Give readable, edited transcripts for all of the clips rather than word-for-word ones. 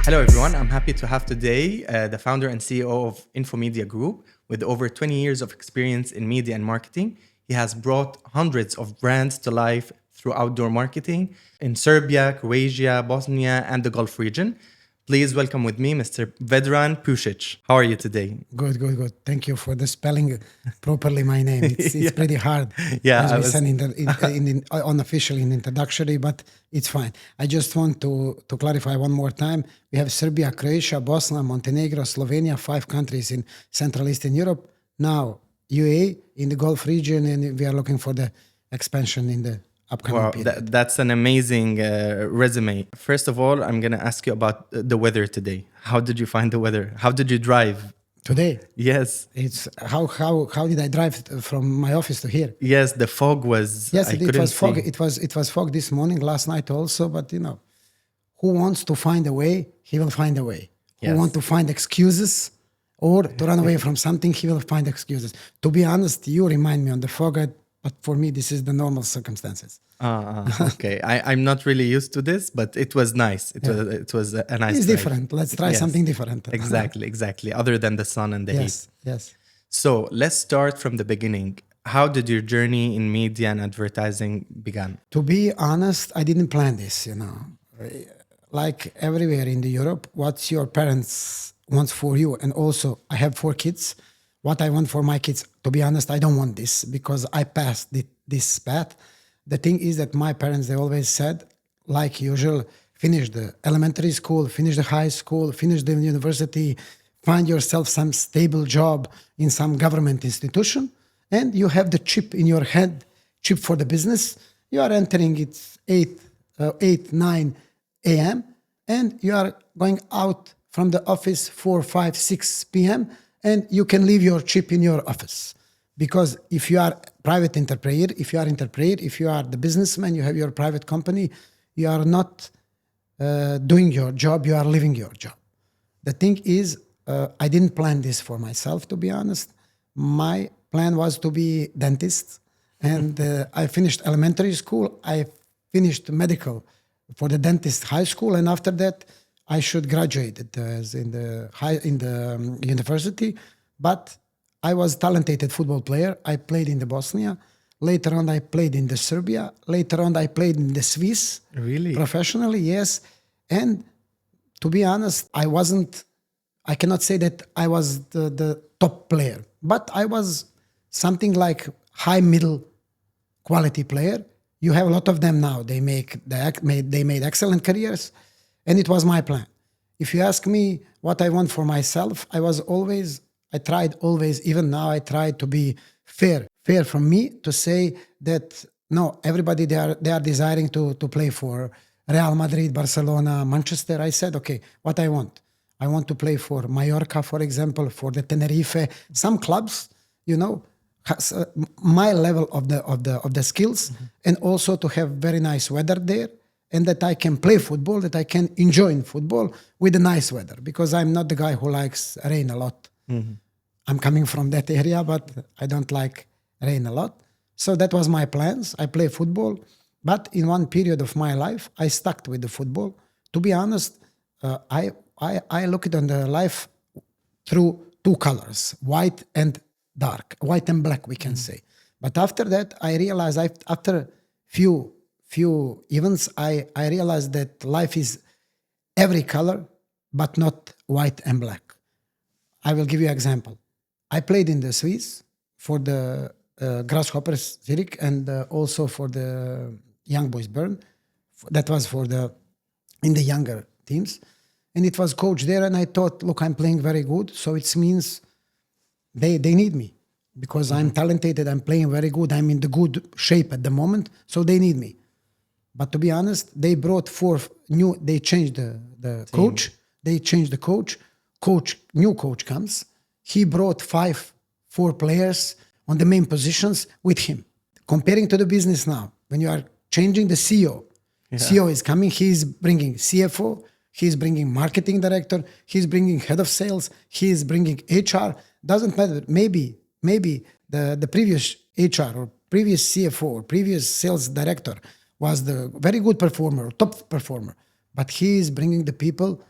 Hello, everyone. I'm happy to have today the founder and CEO of InfoMedia Group. With over 20 years of experience in media and marketing, he has brought hundreds of brands to life through outdoor marketing in Serbia, Croatia, Bosnia, and the Gulf region. Please welcome with me Mr. Vedran Pušić. How are you today? Good. Thank you for the spelling properly my name. It's Yeah. pretty hard, Yeah, as I we was- said unofficially in introductory, but it's fine. I just want to clarify one more time. We have Serbia, Croatia, Bosnia, Montenegro, Slovenia, 5 countries in Central Eastern Europe. Now UAE in the Gulf region, and we are looking for the expansion in the upcoming Wow, period. that's an amazing resume. First of all, I'm going to ask you about the weather today. How did you find the weather? How did you drive? Today, Yes. it's how did I drive from my office to here? Yes, the fog was. Yes, I it couldn't was fog. see. It was fog this morning, last night also. But who wants to find a way, he will find a way. Who Yes. want to find excuses or to run away from something, he will find excuses. To be honest, you remind me on the fog, but for me, this is the normal circumstances. Okay. I'm not really used to this, but it was nice. It was a nice. It's drive. different. Let's try Yes. something different. Exactly. Other than the sun and the heat. Yes. So let's start from the beginning. How did your journey in media and advertising began? To be honest, I didn't plan this, Like everywhere in the Europe, what's your parents wants for you. And also, I have 4 kids. What I want for my kids, to be honest, I don't want this because I passed this path. The thing is that my parents, they always said, like usual, finish the elementary school, finish the high school, finish the university, find yourself some stable job in some government institution, and you have the chip in your head, chip for the business. You are entering it 9 a.m. and you are going out from the office 4, 5, 6 p.m. and you can leave your chip in your office. Because if you are private entrepreneur, if you are the businessman, you have your private company, you are not doing your job, you are living your job. The thing is, I didn't plan this for myself, to be honest. My plan was to be dentist, and I finished elementary school. I finished medical for the dentist high school, and after that, I should graduate in the university. But I was talented football player. I played in the Bosnia. Later on, I played in the Serbia. Later on, I played in the Swiss. Really? Professionally, yes. And to be honest, I cannot say that I was the top player, but I was something like high middle quality player. You have a lot of them now. They made excellent careers, and it was my plan. If you ask me what I want for myself, I tried always, even now I try to be fair from me to say that no, everybody they are desiring to play for Real Madrid, Barcelona, Manchester. I said, okay, what I want to play for Mallorca, for example, for the Tenerife, some clubs, has my level of the skills, and also to have very nice weather there, and that I can play football, that I can enjoy football with the nice weather, because I'm not the guy who likes rain a lot. I'm coming from that area, but I don't like rain a lot. So that was my plans. I play football, but in one period of my life, I stuck with the football. To be honest, I look at on the life through 2 colors, white and dark, white and black, we can say. But after that, I realized after few events, I realized that life is every color, but not white and black. I will give you an example. I played in the Swiss for the Grasshoppers Zurich and also for the Young Boys Bern. That was in the younger teams. And it was coached there, and I thought, look, I'm playing very good, so it means they need me because I'm talented, I'm playing very good, I'm in the good shape at the moment, so they need me. But to be honest, they brought 4 new, they changed the coach, new coach comes, he brought 4 players on the main positions with him. Comparing to the business now, when you are changing the CEO, CEO is coming, he's bringing CFO, he's bringing marketing director, he's bringing head of sales, he's bringing HR. Doesn't matter. Maybe the previous HR or previous CFO or previous sales director was the very good performer, top performer, but he is bringing the people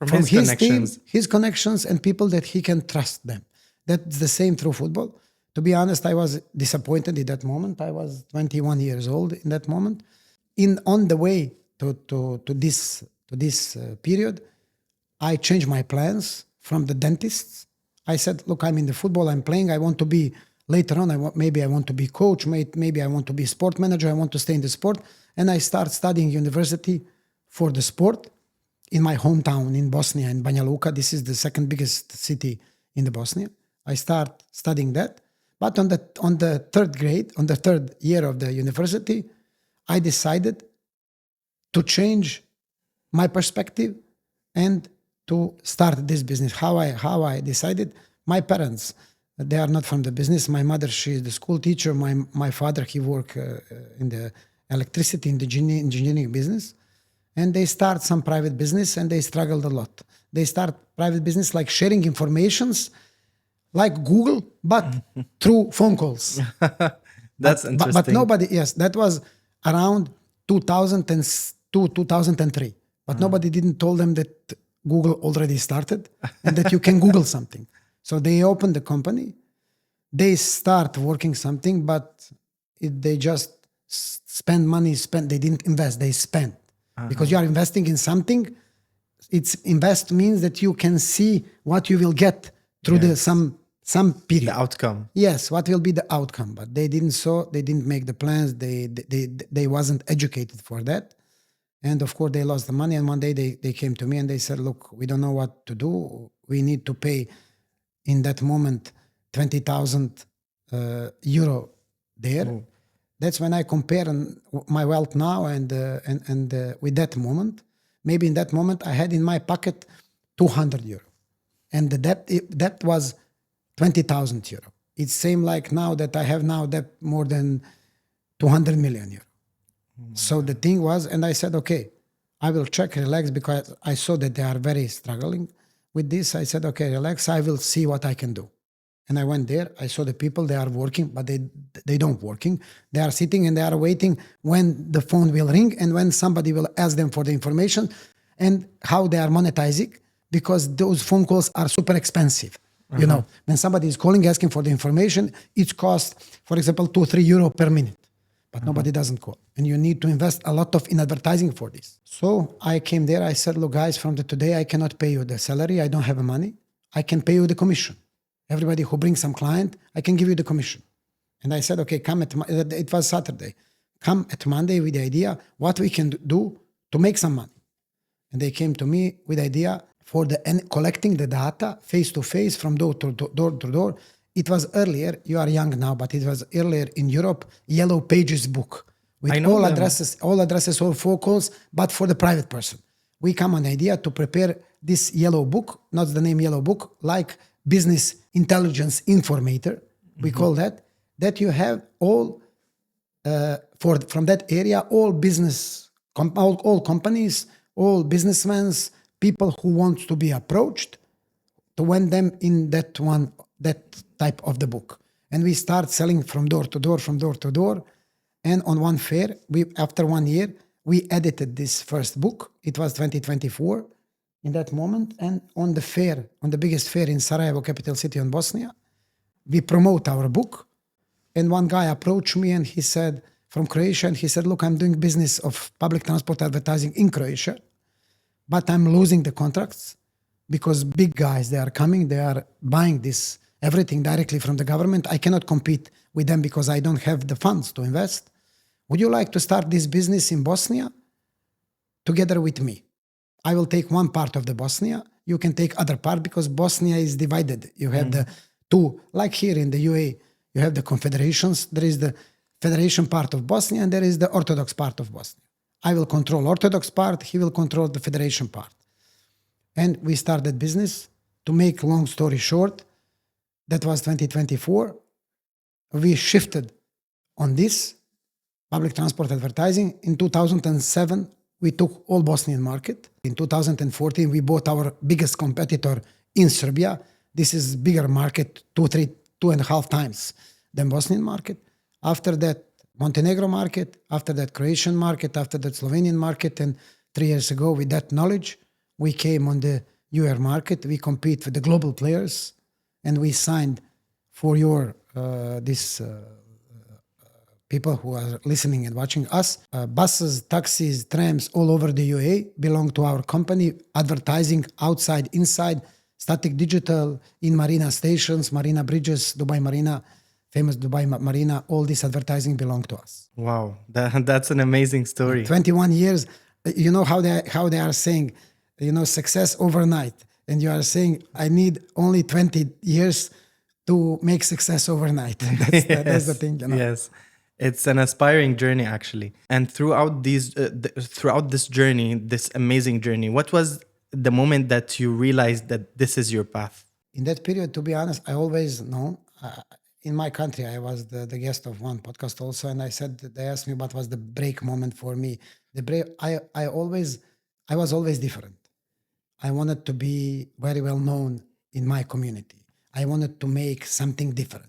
From from his his team, connections. his connections, and people that he can trust them. That's the same through football. To be honest, I was disappointed in that moment. I was 21 years old in that moment. On the way to this period, I changed my plans from the dentists. I said, look, I'm in the football, I'm playing. I want to be later on. Maybe I want to be coach. Maybe I want to be sport manager. I want to stay in the sport. And I start studying university for the sport in my hometown in Bosnia, in Banja Luka. This is the second biggest city in the Bosnia. I start studying that. But on the third grade, on the third year of the university, I decided to change my perspective and to start this business. How I decided? My parents, they are not from the business. My mother, she is the school teacher. My father, he work in the electricity, in the engineering business. And they start some private business and they struggled a lot. They start private business like sharing informations like Google, but through phone calls. That's interesting. But nobody, yes, that was around 2002, 2003. But nobody didn't told them that Google already started and that you can Google something. So they opened the company. They start working something, but they just spend money. They didn't invest, they spent. Because you are investing in something, invest means that you can see what you will get through some period. The outcome. Yes, what will be the outcome? But they didn't make the plans. They wasn't educated for that. And of course, they lost the money. And one day they came to me and they said, look, we don't know what to do. We need to pay in that moment 20,000 euro there. Oh. That's when I compare my wealth now and with that moment. Maybe in that moment I had in my pocket 200 euro, and the debt was 20,000 euro. It's same like now that I have now debt more than 200 million euro. So the thing was, and I said, okay, I will check, relax, because I saw that they are very struggling with this. I said, okay, relax, I will see what I can do. And I went there, I saw the people, they are working, but they don't working. They are sitting and they are waiting when the phone will ring and when somebody will ask them for the information and how they are monetizing, because those phone calls are super expensive. You know, when somebody is calling, asking for the information, it costs, for example, 2-3 euro per minute. But nobody doesn't call. And you need to invest a lot in advertising for this. So I came there, I said, look, guys, from today, I cannot pay you the salary. I don't have the money. I can pay you the commission. Everybody who brings some client, I can give you the commission. And I said, okay, it was Saturday. Come at Monday with the idea what we can do to make some money. And they came to me with the idea for collecting the data face to face from door to door. It was earlier, you are young now, but it was earlier in Europe, Yellow Pages book with all addresses, all phone calls, but for the private person. We come on the idea to prepare this yellow book, not the name yellow book, like business intelligence informator, we call that you have all, from that area, all business, all companies, all businessmen, people who want to be approached, to win them in that type of the book. And we start selling from door to door. And on one fair, after 1 year, we edited this first book. It was 2024 in that moment. And on the fair, on the biggest fair in Sarajevo, capital city in Bosnia, we promote our book. And one guy approached me and he said, from Croatia, and he said, look, I'm doing business of public transport advertising in Croatia, but I'm losing the contracts because big guys, they are coming, they are buying everything directly from the government. I cannot compete with them because I don't have the funds to invest. Would you like to start this business in Bosnia together with me? I will take one part of the Bosnia. You can take other part because Bosnia is divided. You have the two, like here in the UAE, you have the confederations. There is the federation part of Bosnia and there is the Orthodox part of Bosnia. I will control Orthodox part. He will control the federation part. And we started business. To make long story short, that was 2024. We shifted on this public transport advertising. In 2007, we took all Bosnian market. In 2014, we bought our biggest competitor in Serbia. This is bigger market, 2.5 times than Bosnian market. After that, Montenegro market. After that, Croatian market. After that, Slovenian market. And 3 years ago, with that knowledge, We came on the UR market. We compete with the global players, and we signed for your people who are listening and watching us. Buses, taxis, trams all over the UAE belong to our company. Advertising outside, inside, static digital, in marina stations, marina bridges, Dubai Marina, famous Dubai Marina. All this advertising belong to us. Wow, that's an amazing story. 21 years. You know how they are saying, success overnight. And you are saying, I need only 20 years to make success overnight. That's the thing. Yes. It's an aspiring journey, actually. And throughout throughout this journey, this amazing journey, what was the moment that you realized that this is your path? In that period, to be honest, I always know. In my country, I was the guest of one podcast also, and I said, they asked me what was the break moment for me. The break, I was always different. I wanted to be very well known in my community. I wanted to make something different.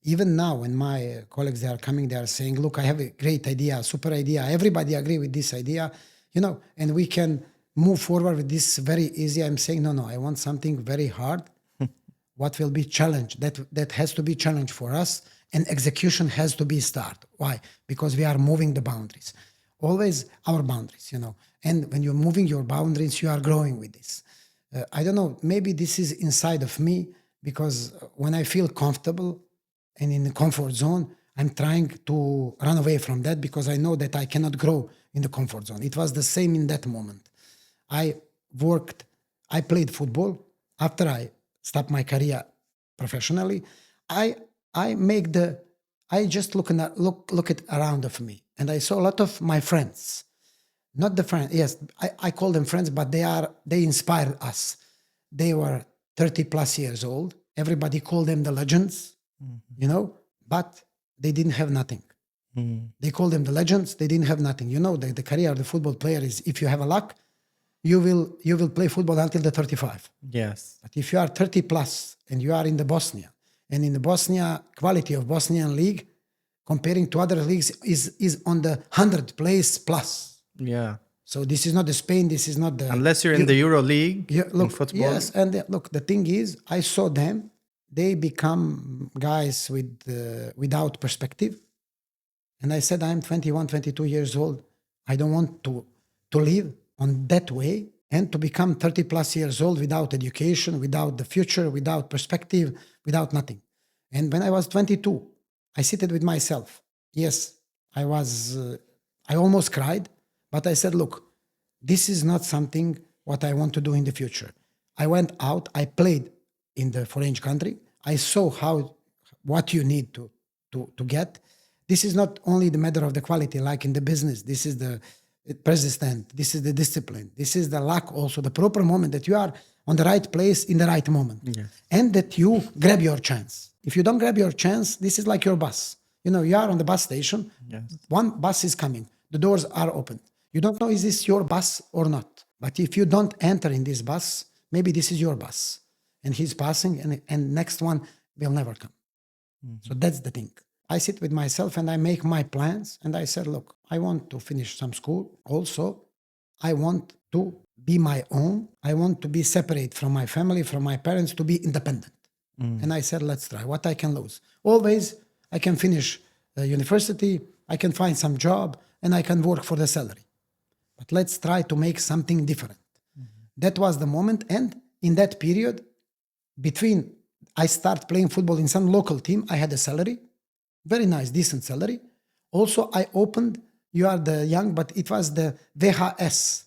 Even now, when my colleagues, they are coming, they are saying, look, I have a great idea, super idea. Everybody agree with this idea, and we can move forward with this very easy. I'm saying, no, I want something very hard. What will be challenge? That has to be challenge for us, and execution has to be start. Why? Because we are moving the boundaries. Always our boundaries, And when you're moving your boundaries, you are growing with this. I don't know, maybe this is inside of me, because when I feel comfortable and in the comfort zone, I'm trying to run away from that, because I know that I cannot grow in the comfort zone. It was the same in that moment. I played football. After I stopped my career professionally, I just look at around of me, and I saw a lot of my friends. Not the friends, yes, I call them friends, but they inspired us. They were 30 plus years old. Everybody called them the legends, but they didn't have nothing. They called them the legends. They didn't have nothing. The career of the football player is, if you have a luck, you will play football until the 35. Yes. But if you are 30 plus and you are in the Bosnia, and in the Bosnia, quality of Bosnian league comparing to other leagues is on the 100th place plus. Yeah. So this is not the Spain. This is not the... Unless you're in the Euro League in football. Yes, and look, the thing is, I saw them. They become guys without perspective. And I said, I'm 21, 22 years old. I don't want to live on that way, and to become 30 plus years old without education, without the future, without perspective, without nothing. And when I was 22, I sitted with myself. Yes, I almost cried, but I said, look, this is not something what I want to do in the future. I went out, I played in the foreign country. I saw what you need to get. This is not only the matter of the quality, like in the business. This is the persistent. This is the discipline. This is the luck also, the proper moment that you are on the right place in the right moment. Yes. And that you grab your chance. If you don't grab your chance, this is like your bus. You are on the bus station. Yes. One bus is coming. The doors are open. You don't know, is this your bus or not? But if you don't enter in this bus, maybe this is your bus. And he's passing, and next one will never come. Mm-hmm. So that's the thing. I sit with myself and I make my plans, and I said, look, I want to finish some school. Also, I want to be my own. I want to be separate from my family, from my parents, to be independent. And I said, let's try what I can lose. Always, I can finish university, I can find some job, and I can work for the salary. But let's try to make something different. That was the moment. And in that period, between I start playing football in some local team, I had a salary. Very nice, decent salary. Also, I opened, you are the young, but it was the VHS.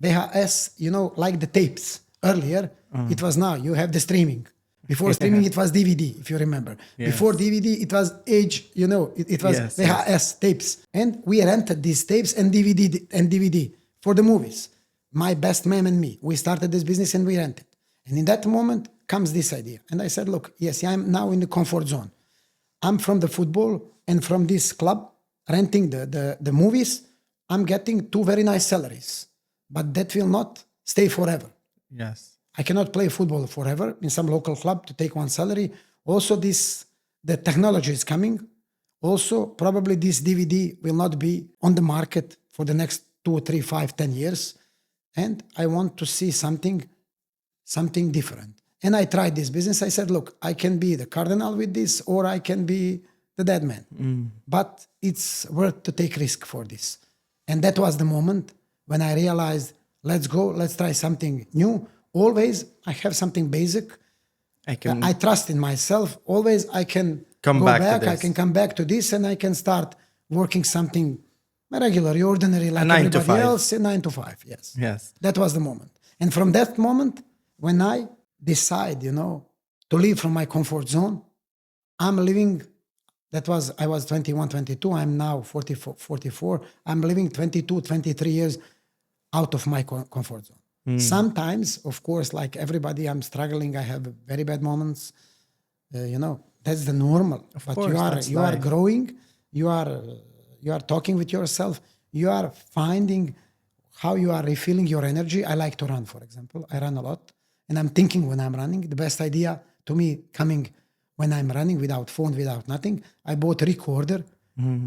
VHS, like the tapes. Earlier, it was now, you have the streaming. Before streaming, it was DVD, if you remember. Yes. Before DVD, it was it was Yes, VHS tapes. And we rented these tapes and DVD for the movies. My best man and me, we started this business and we rented. And in that moment comes this idea. And I said, look, yes, I'm now in the comfort zone. I'm from the football and from this club, renting the movies. I'm getting 2 very nice salaries, but that will not stay forever. Yes. I cannot play football forever in some local club to take one salary. Also, the technology is coming. Also, probably this DVD will not be on the market for the next 2, 3, 5, 10 years. and I want to see something different. And I tried this business. I said, look, I can be the cardinal with this, or I can be the dead man. But it's worth to take risk for this. And that was the moment when I realized, let's go, let's try something new. Always I have something basic. I trust in myself. Always I can Come go back to back. this. I can come back to this, and I can start working something regular, ordinary, like 9 to everybody 5. else. 9 to 5. Yes. Yes. That was the moment. And from that moment, when I decide, to leave from my comfort zone, I'm living. I was 21, 22. I'm now 44. I'm living 22, 23 years out of my comfort zone. Sometimes, of course, like everybody, I'm struggling. I have very bad moments. That's the normal. But course, you are growing. You are talking with yourself. You are finding how you are refilling your energy. I like to run, for example. I run a lot, and I'm thinking when I'm running. The best idea to me coming when I'm running without phone, without nothing. I bought a recorder.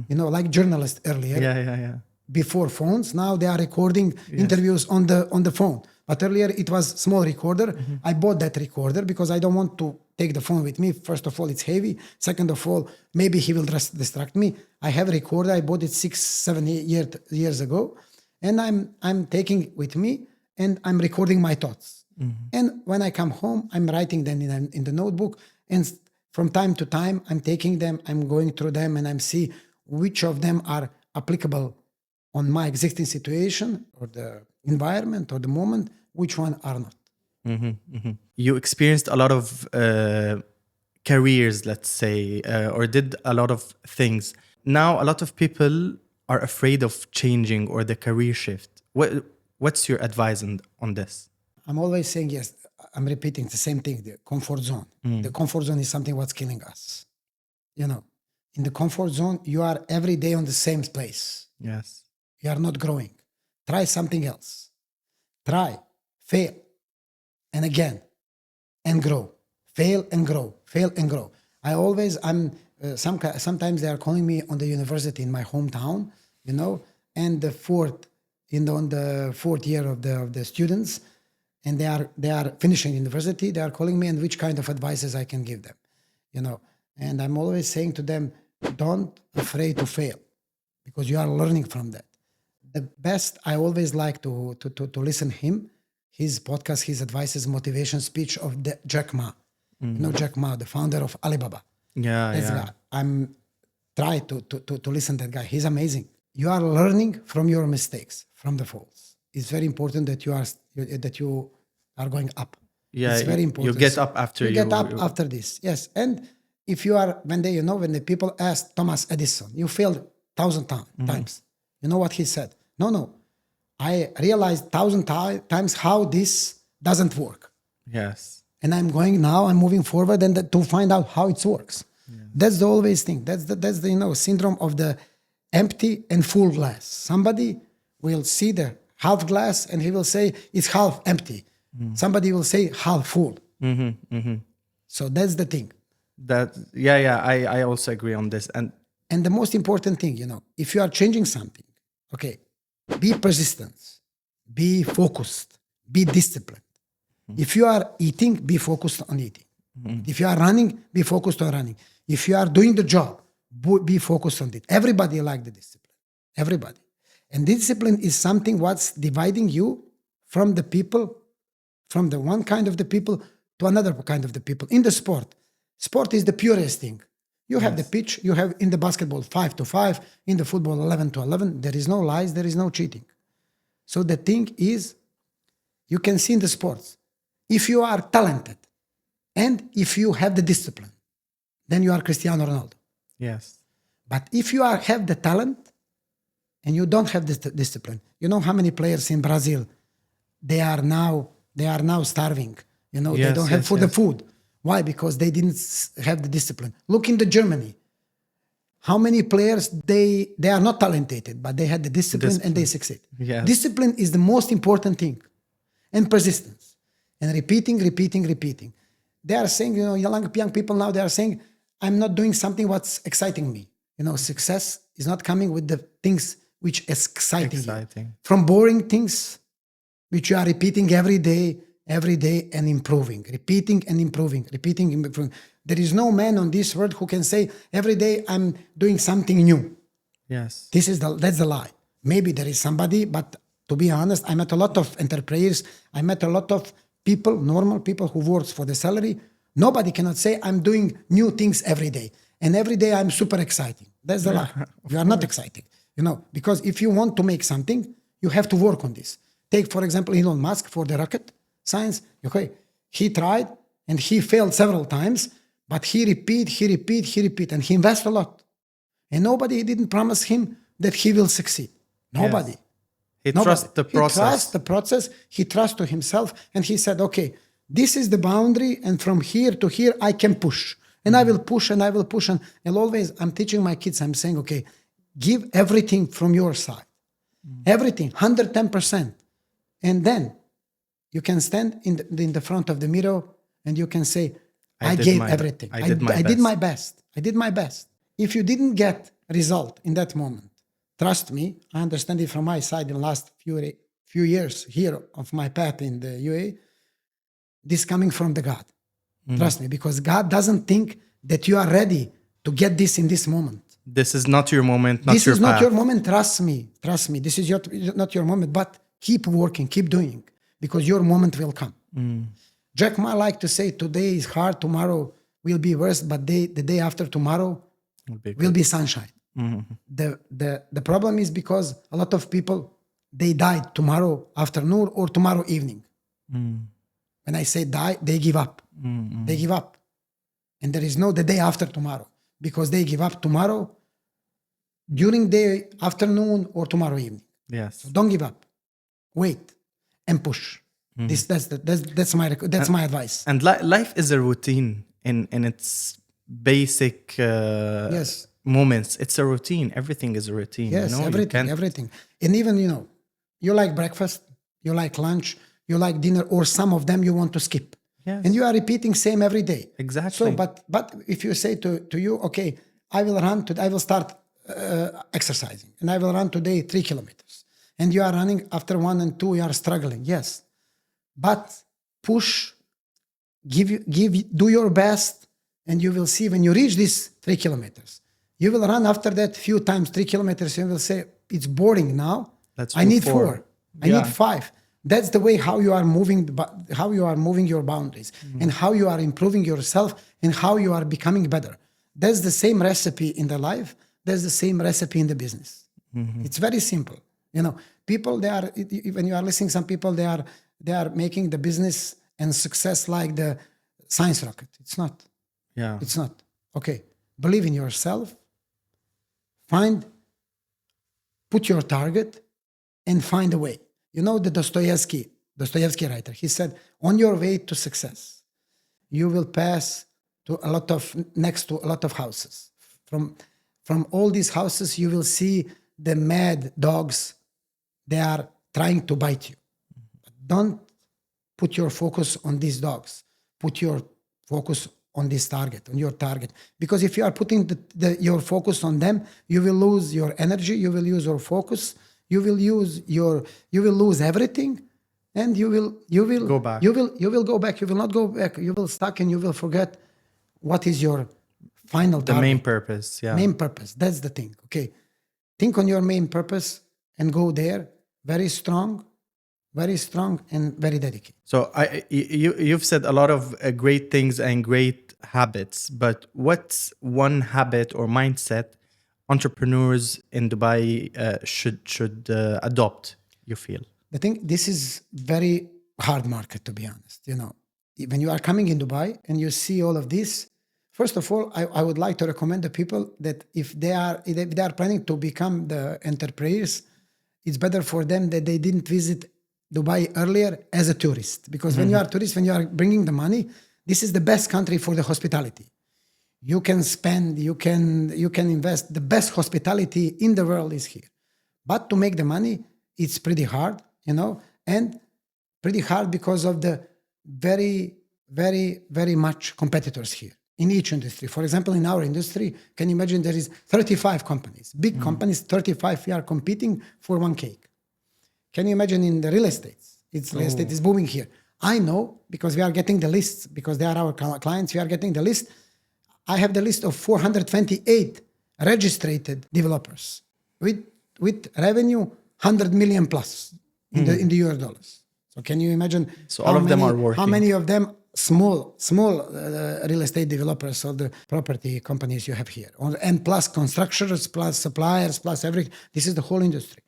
Like journalists earlier. Yeah. Before phones, now they are recording interviews on the phone. But earlier it was small recorder. I bought that recorder because I don't want to take the phone with me. First of all, it's heavy. Second of all, maybe he will distract me. I have a recorder. I bought it 6-7 years ago, and I'm taking it with me, and I'm recording my thoughts. And when I come home, I'm writing them in the notebook, and from time to time, I'm taking them, I'm going through them, and I'm see which of them are applicable on my existing situation or the environment or the moment, which one are not. You experienced a lot of careers, let's say, or did a lot of things. Now, a lot of people are afraid of changing or the career shift. What's your advice on this? I'm always saying, yes, I'm repeating the same thing, the comfort zone. The comfort zone is something what's killing us. In the comfort zone, you are every day on the same place. Yes. You are not growing. Try something else. Try, fail, and again, and grow. Fail and grow. Fail and grow. Sometimes they are calling me on the university in my hometown, and on the fourth year of the students, and they are finishing university. They are calling me, and which kind of advices I can give them, And I'm always saying to them, don't afraid to fail, because you are learning from that. The best, I always like to listen him, his podcast, his advices, motivation speech of Jack Ma. Jack Ma, the founder of Alibaba. That's guy. I'm try to listen to that guy. He's amazing. You are learning from your mistakes, from the faults. It's very important that you are going up. Yeah, it's very important. You get up after you get up after this. Yes, and if you are when the people asked Thomas Edison, you failed 1,000 times. You know what he said? No. I realized 1,000 times how this doesn't work. Yes. And I'm moving forward and to find out how it works. Yeah. That's the always thing. That's the syndrome of the empty and full glass. Somebody will see the half glass and he will say it's half empty. Somebody will say half full. So that's the thing. I also agree on this. And the most important thing, if you are changing something, okay, be persistent, be focused, be disciplined. If you are eating, be focused on eating. If you are running, be focused on running. If you are doing the job, be focused on it. Everybody like the discipline. Everybody. And discipline is something what's dividing you from the people, from the one kind of the people to another kind of the people. In the sport, sport is the purest thing. You have the pitch, you have in the basketball 5-5, in the football 11-11. There is no lies, there is no cheating. So the thing is, you can see in the sports, if you are talented and if you have the discipline, then you are Cristiano Ronaldo. Yes. But if you have the talent and you don't have the discipline, you know how many players in Brazil, they are now starving. They don't have the food. Why? Because they didn't have the discipline. Look into Germany. How many players, they are not talented, but they had the discipline and they succeed. Yes. Discipline is the most important thing. And persistence. And repeating. They are saying, young people now, they are saying, I'm not doing something what's exciting me. Success is not coming with the things which is exciting you. From boring things which you are repeating every day and improving, repeating and improving, repeating and improving. There is no man on this world who can say every day I'm doing something new. Yes. That's the lie. Maybe there is somebody, but to be honest, I met a lot of entrepreneurs. I met a lot of people, normal people who works for the salary. Nobody cannot say I'm doing new things every day. And every day I'm super exciting. That's the lie. You are not exciting. Because if you want to make something, you have to work on this. Take, for example, Elon Musk for the rocket science. Okay, he tried and he failed several times, but he repeat, and he invested a lot. And nobody didn't promise him that he will succeed. Nobody. Yes. He trusts the process. He trusts the process. He trusts to himself. And he said, okay, this is the boundary. And from here to here, I can push. And I will push and I will push. And always, I'm teaching my kids, I'm saying, okay, give everything from your side. Everything, 110%. And then you can stand in the front of the mirror and you can say, I gave everything. I did my best. I did my best. If you didn't get result in that moment, trust me, I understand it from my side in the last few years here of my path in the UAE, this coming from the God. Trust me, because God doesn't think that you are ready to get this in this moment. This is not your moment, not this your is path. not your moment, trust me. This is not your moment, but keep working, keep doing, because your moment will come. Jack Ma like to say, today is hard, tomorrow will be worse, but the day after tomorrow will be sunshine. The problem is because a lot of people, they died tomorrow afternoon or tomorrow evening. When I say die, they give up. They give up. And there is no the day after tomorrow, because they give up tomorrow during the afternoon or tomorrow evening. Yes. So don't give up. Wait and push. That's my advice. And life is a routine in its basic Yes. moments. It's a routine. Everything is a routine. Yes, everything. And even, you like breakfast, you like lunch, you like dinner, or some of them you want to skip. Yes. And you are repeating same every day. Exactly. So, but if you say to you, okay, I will start exercising, and I will run today 3 kilometers. And you are running after 1 and 2, you are struggling. Yes. But push, do your best, and you will see when you reach these 3 kilometers, you will run after that few times 3 kilometers, and you will say, it's boring now. I need 4. I need 5. That's the way how you are moving your boundaries, and how you are improving yourself, and how you are becoming better. That's the same recipe in the life. That's the same recipe in the business. It's very simple. People, when you are listening, some people, they are making the business and success like the science rocket. It's not. Yeah. It's not. Okay. Believe in yourself. Put your target and find a way. The Dostoevsky writer, he said, on your way to success, you will pass next to a lot of houses. From all these houses, you will see the mad dogs. They are trying to bite you. But don't put your focus on these dogs. Put your focus on this target, on your target. Because if you are putting your focus on them, you will lose your energy, you will lose your focus, you will lose everything, and you will go back. You will go back. You will not go back. You will stuck, and you will forget what is your final target. The main purpose. Yeah. Main purpose. That's the thing. Okay. Think on your main purpose and go there. Very strong and very dedicated. So you've said a lot of great things and great habits, but what's one habit or mindset entrepreneurs in Dubai should adopt, you feel? I think this is very hard market, to be honest. When you are coming in Dubai and you see all of this, first of all, I would like to recommend the people that if they are planning to become the entrepreneurs, it's better for them that they didn't visit Dubai earlier as a tourist. Because when you are a tourist, when you are bringing the money, this is the best country for the hospitality. You can spend, you can invest. The best hospitality in the world is here. But to make the money, it's pretty hard, and pretty hard because of the very, very, very much competitors here in each industry. For example, in our industry, can you imagine there is 35 companies, big companies, 35, we are competing for one cake. Can you imagine in the real estate? It's real estate is booming here. I know because we are getting the lists, because they are our clients. We are getting the list. I have the list of 428 registered developers with revenue 100 million plus in the US dollars. So can you imagine? So all of them are working. How many of them small real estate developers or the property companies you have here, and plus constructors, plus suppliers, plus everything. This is the whole industry.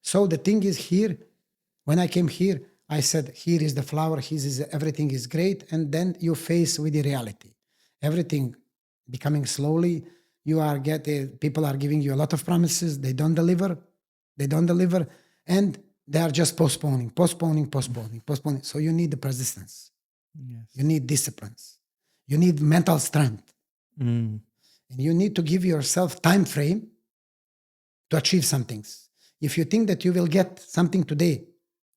So the thing is here, when I came here, I said, here is the flower, everything is great. And then you face with the reality. Everything becoming slowly, people are giving you a lot of promises. They don't deliver. And they are just postponing. So you need the persistence. Yes. You need disciplines. You need mental strength. And you need to give yourself time frame to achieve some things. If you think that you will get something today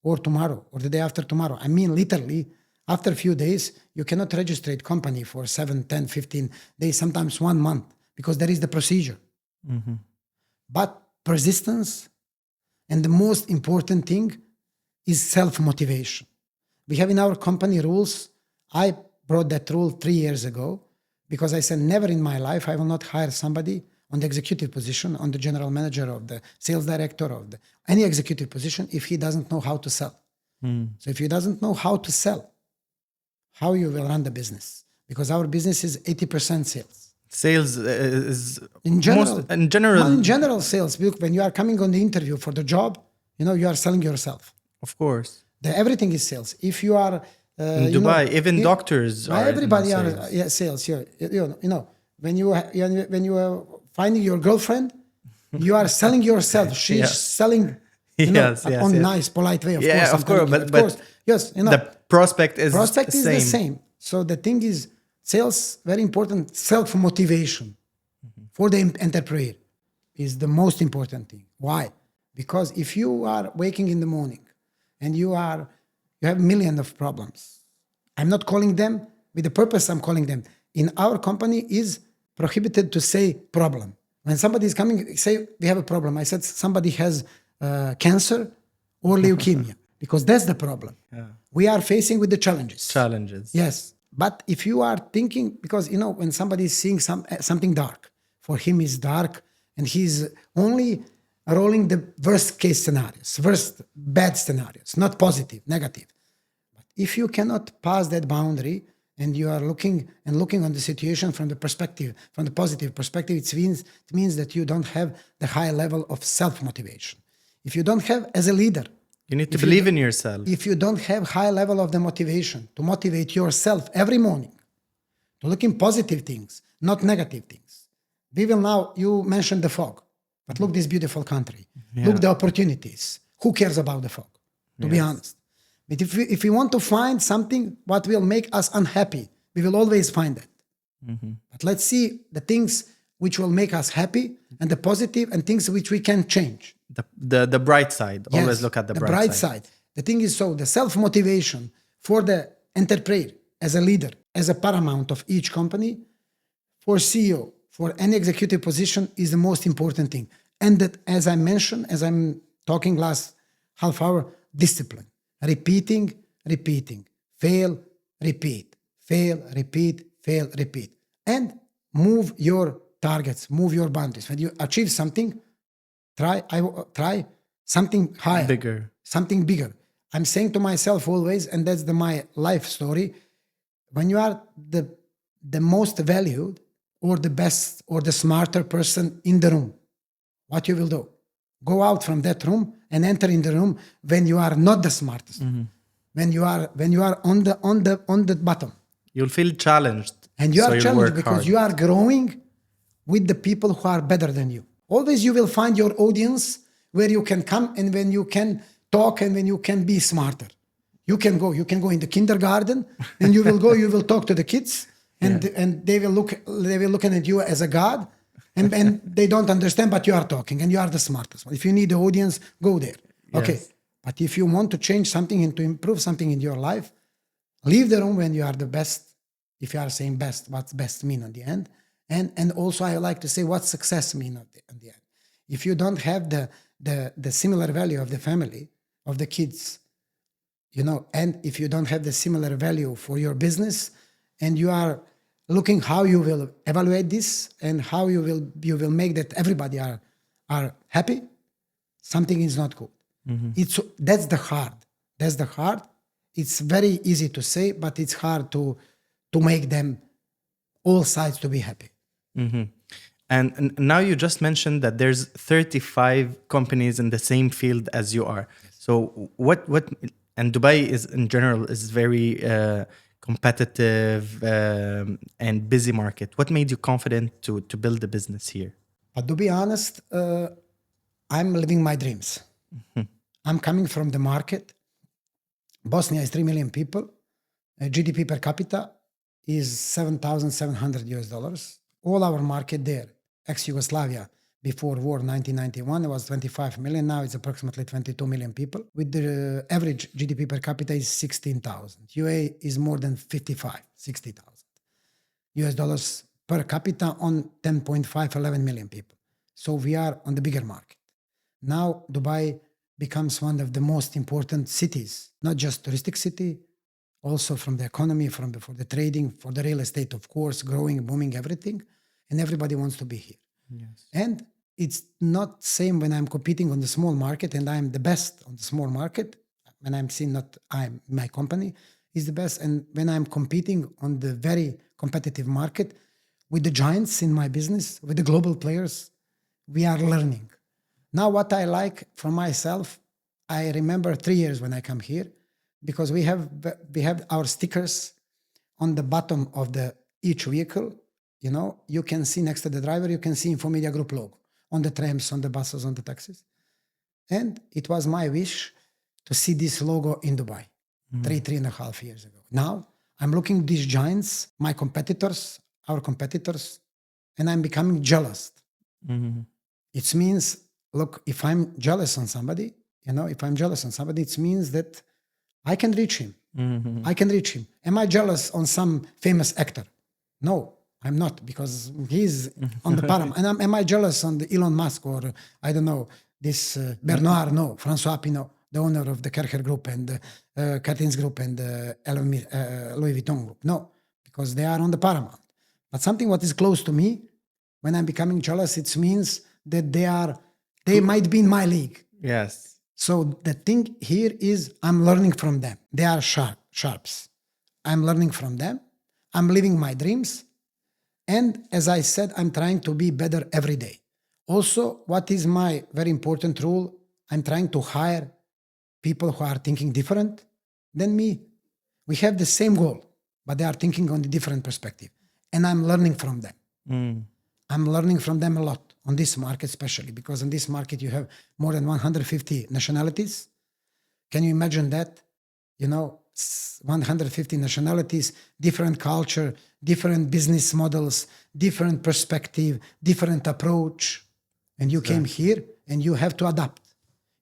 or tomorrow or the day after tomorrow, I mean, literally, after a few days, you cannot register a company for 7, 10, 15 days, sometimes 1 month, because there is the procedure. But persistence, and the most important thing is self-motivation. We have in our company rules. I brought that rule 3 years ago because I said, never in my life I will not hire somebody on the executive position, on the general manager, of the sales director, of any executive position, if he doesn't know how to sell. So if he doesn't know how to sell, how you will run the business? Because our business is 80% sales. Sales is in general. In general, sales. Look, when you are coming on the interview for the job, you are selling yourself. Of course. Everything is sales. If you are in Dubai, even doctors are everybody in are sales. When you are finding your girlfriend, you are selling yourself. She's selling. Nice, polite way. Of course. But yes, the prospect is the same. So the thing is, sales, very important. Self-motivation for the entrepreneur is the most important thing. Why? Because if you are waking in the morning and you have millions of problems, I'm not calling them with the purpose. I'm calling them. In our company is prohibited to say problem. When somebody is coming, say we have a problem. I said somebody has cancer or leukemia because that's the problem. We are facing with the challenges. Yes. But if you are thinking, because when somebody is seeing something dark, for him is dark, and he's only rolling the worst case scenarios, worst bad scenarios, not positive, negative. But if you cannot pass that boundary and you are looking on the situation from the positive perspective, it means that you don't have the high level of self-motivation. If you don't have, as a leader, you need to believe in yourself. If you don't have high level of the motivation to motivate yourself every morning, to look in positive things, not negative things. You mentioned the fog, but look this beautiful country. Look the opportunities. Who cares about the fog? To be honest. But if we want to find something what will make us unhappy, we will always find that. But let's see the things which will make us happy and the positive and things which we can change. The bright side. Yes, always look at the bright side. The thing is, so the self-motivation for the entrepreneur as a leader, as a paramount of each company, for CEO, for any executive position is the most important thing. And that, as I mentioned, as I'm talking last half hour, discipline. Repeating, fail, repeat, and move your targets, move your boundaries. When you achieve something, try something higher, something bigger. I'm saying to myself always, and that's my life story, when you are the most valued or the best or the smarter person in the room, what you will do? Go out from that room and enter in the room when you are not the smartest. When you are on the bottom. You'll feel challenged. And you are challenged because you are growing with the people who are better than you. Always you will find your audience where you can come and when you can talk and when you can be smarter. You can go in the kindergarten and you will talk to the kids and they will looking at you as a god and they don't understand, but you are talking and you are the smartest one. If you need the audience, go there. Yes. Okay. But if you want to change something and to improve something in your life, leave the room when you are the best. If you are saying best, what's best mean at the end? And also I like to say what success mean at the end. If you don't have the similar value of the family, of the kids, and if you don't have the similar value for your business, and you are looking how you will evaluate this and how you will make that everybody are happy, something is not good. That's the hard. That's the hard. It's very easy to say, but it's hard to make them all sides to be happy. And now you just mentioned that there's 35 companies in the same field as you are. So what and Dubai is in general is very competitive and busy market. What made you confident to build a business here? But to be honest, I'm living my dreams. I'm coming from the market. Bosnia is 3 million people. GDP per capita is $7,700. All our market there, ex-Yugoslavia, before war, 1991, it was 25 million. Now it's approximately 22 million people. With the average GDP per capita is 16,000. UAE is more than 60,000 US dollars per capita on 10.5, 11 million people. So we are on the bigger market. Now Dubai becomes one of the most important cities, not just touristic city, also from the economy, for the trading, for the real estate, of course, growing, booming, everything. And everybody wants to be here. Yes. And it's not same when I'm competing on the small market and I'm the best on the small market. When I'm seeing my company is the best. And when I'm competing on the very competitive market with the giants in my business, with the global players, we are learning. Now, what I like from myself, I remember 3 years when I come here, because we have our stickers on the bottom of each vehicle. You can see next to the driver, you can see InfoMedia Group logo on the trams, on the buses, on the taxis. And it was my wish to see this logo in Dubai 3.5 years ago. Now I'm looking at these giants, my competitors, our competitors, and I'm becoming jealous. It means, look, if I'm jealous on somebody, it means that I can reach him. I can reach him. Am I jealous on some famous actor? No, I'm not, because he's on the param. And am I jealous on the Elon Musk or, I don't know, this Bernard? No, François Pinault, the owner of the Kercher Group and the Cartins Group and the Louis Vuitton Group. No, because they are on the paramount. But something what is close to me, when I'm becoming jealous, it means that they might be in my league. Yes. So the thing here is I'm learning from them. They are sharps. I'm learning from them. I'm living my dreams. And as I said, I'm trying to be better every day. Also, what is my very important rule? I'm trying to hire people who are thinking different than me. We have the same goal, but they are thinking on a different perspective. And I'm learning from them. I'm learning from them a lot on this market, especially because in this market you have more than 150 nationalities. Can you imagine that? 150 nationalities, different culture, different business models, different perspective, different approach. And you came here and you have to adapt.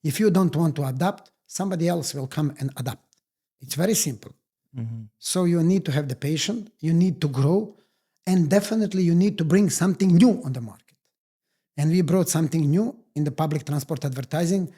If you don't want to adapt, somebody else will come and adapt. It's very simple. So you need to have the patience, you need to grow, and definitely you need to bring something new on the market. And we brought something new in the public transport advertising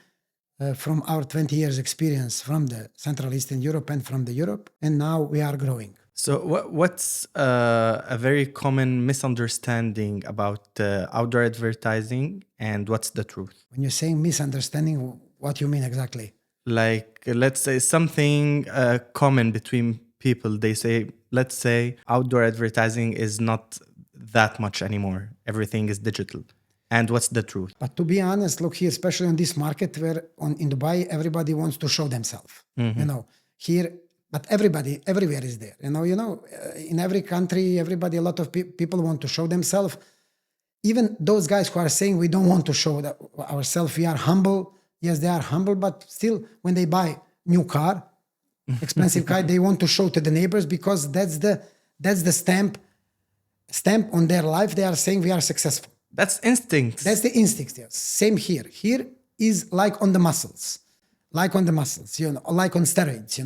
from our 20 years experience from the Central Eastern Europe and from the Europe. And now we are growing. So what's a very common misunderstanding about outdoor advertising, and what's the truth? When you're saying misunderstanding, what you mean exactly? Like, let's say something common between people. They say, let's say outdoor advertising is not that much anymore. Everything is digital. And what's the truth? But to be honest, look here, especially in this market where in Dubai, everybody wants to show themselves. Here, but everybody, everywhere is there. In every country, everybody, a lot of people want to show themselves. Even those guys who are saying we don't want to show ourselves, we are humble. Yes, they are humble, but still, when they buy new car, expensive car, they want to show to the neighbors because that's the stamp on their life. They are saying we are successful. That's instinct. That's the instinct. Yes. Same here. Here is like on the muscles, like on steroids.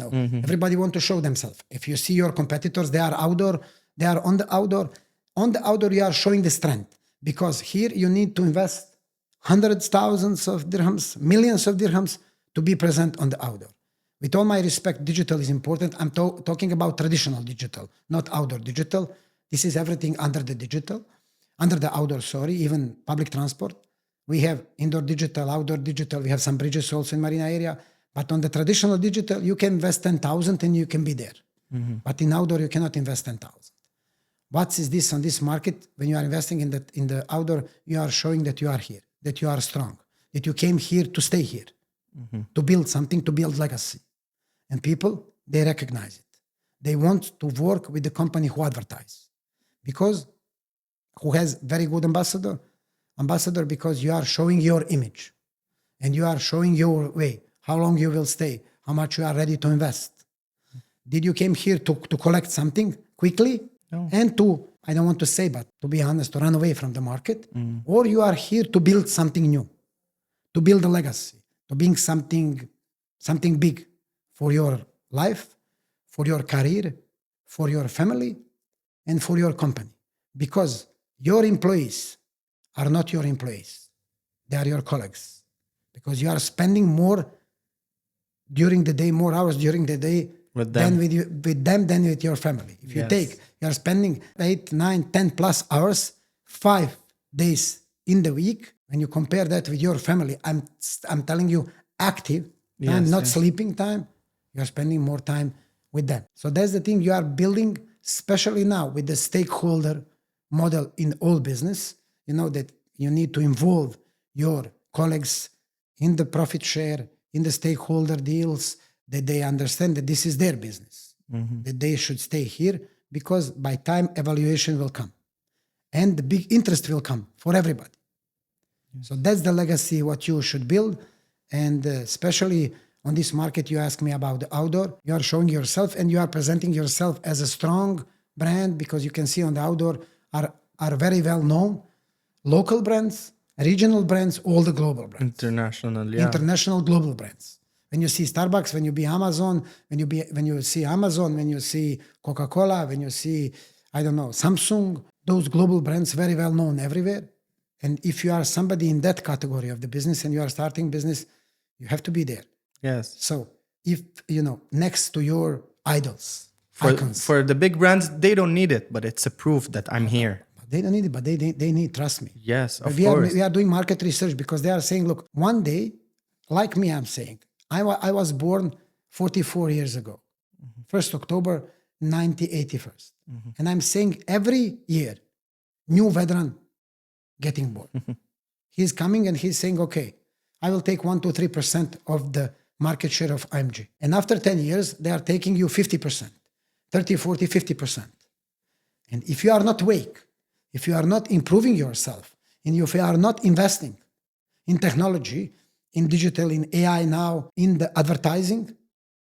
Everybody want to show themselves. If you see your competitors, they are outdoor. They are on the outdoor. On the outdoor, you are showing the strength because here you need to invest hundreds, thousands of dirhams, millions of dirhams to be present on the outdoor. With all my respect, digital is important. I'm talking about traditional digital, not outdoor digital. This is everything under the digital, under the outdoor, even public transport. We have indoor digital, outdoor digital. We have some bridges also in marina area. But on the traditional digital, you can invest 10,000 and you can be there. But in outdoor, you cannot invest 10,000. What is this on this market? When you are investing in the outdoor, you are showing that you are here, that you are strong, that you came here to stay here, to build something, to build legacy. And people, they recognize it. They want to work with the company who advertise, because who has very good ambassador because you are showing your image and you are showing your way, how long you will stay, how much you are ready to invest. Did you came here to collect something quickly? No. And to, I don't want to say, but to be honest, to run away from the market? Or you are here to build something new, to build a legacy, to bring something big for your life, for your career, for your family, and for your company. Because your employees are not your employees. They are your colleagues. Because you are spending more during the day, more hours during the day with them than with your family. If you take, you are spending 8, 9, 10 plus hours, 5 days in the week. When you compare that with your family, I'm telling you, active and not sleeping time, you are spending more time with them. So that's the thing you are building, especially now with the stakeholder model in all business. You know that you need to involve your colleagues in the profit share, in the stakeholder deals, that they understand that this is their business, that they should stay here, because by time evaluation will come and the big interest will come for everybody. So that's the legacy what you should build. And especially on this market, you ask me about the outdoor. You are showing yourself and you are presenting yourself as a strong brand, because you can see on the outdoor are very well known local brands, regional brands, all the global brands. International global brands. When you see Starbucks, when you be Amazon, when you see Amazon, when you see Coca-Cola, when you see, I don't know, Samsung, those global brands very well known everywhere. And if you are somebody in that category of the business and you are starting business, you have to be there. Yes. So if, next to your idols, icons. For the big brands, they don't need it, but it's a proof that I'm here. They don't need it, but they need, trust me. Yes, of course. We are doing market research, because they are saying, look, one day, like me, I'm saying, I was born 44 years ago, 1st October 1981. And I'm saying every year, new Vedran getting born. He's coming and he's saying, okay, I will take 1 to 3% of the market share of IMG. And after 10 years, they are taking you 50%, 30, 40, 50%. And if you are not awake, if you are not improving yourself, and if you are not investing in technology, in digital, in AI now, in the advertising,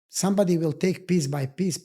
somebody will take piece by piece,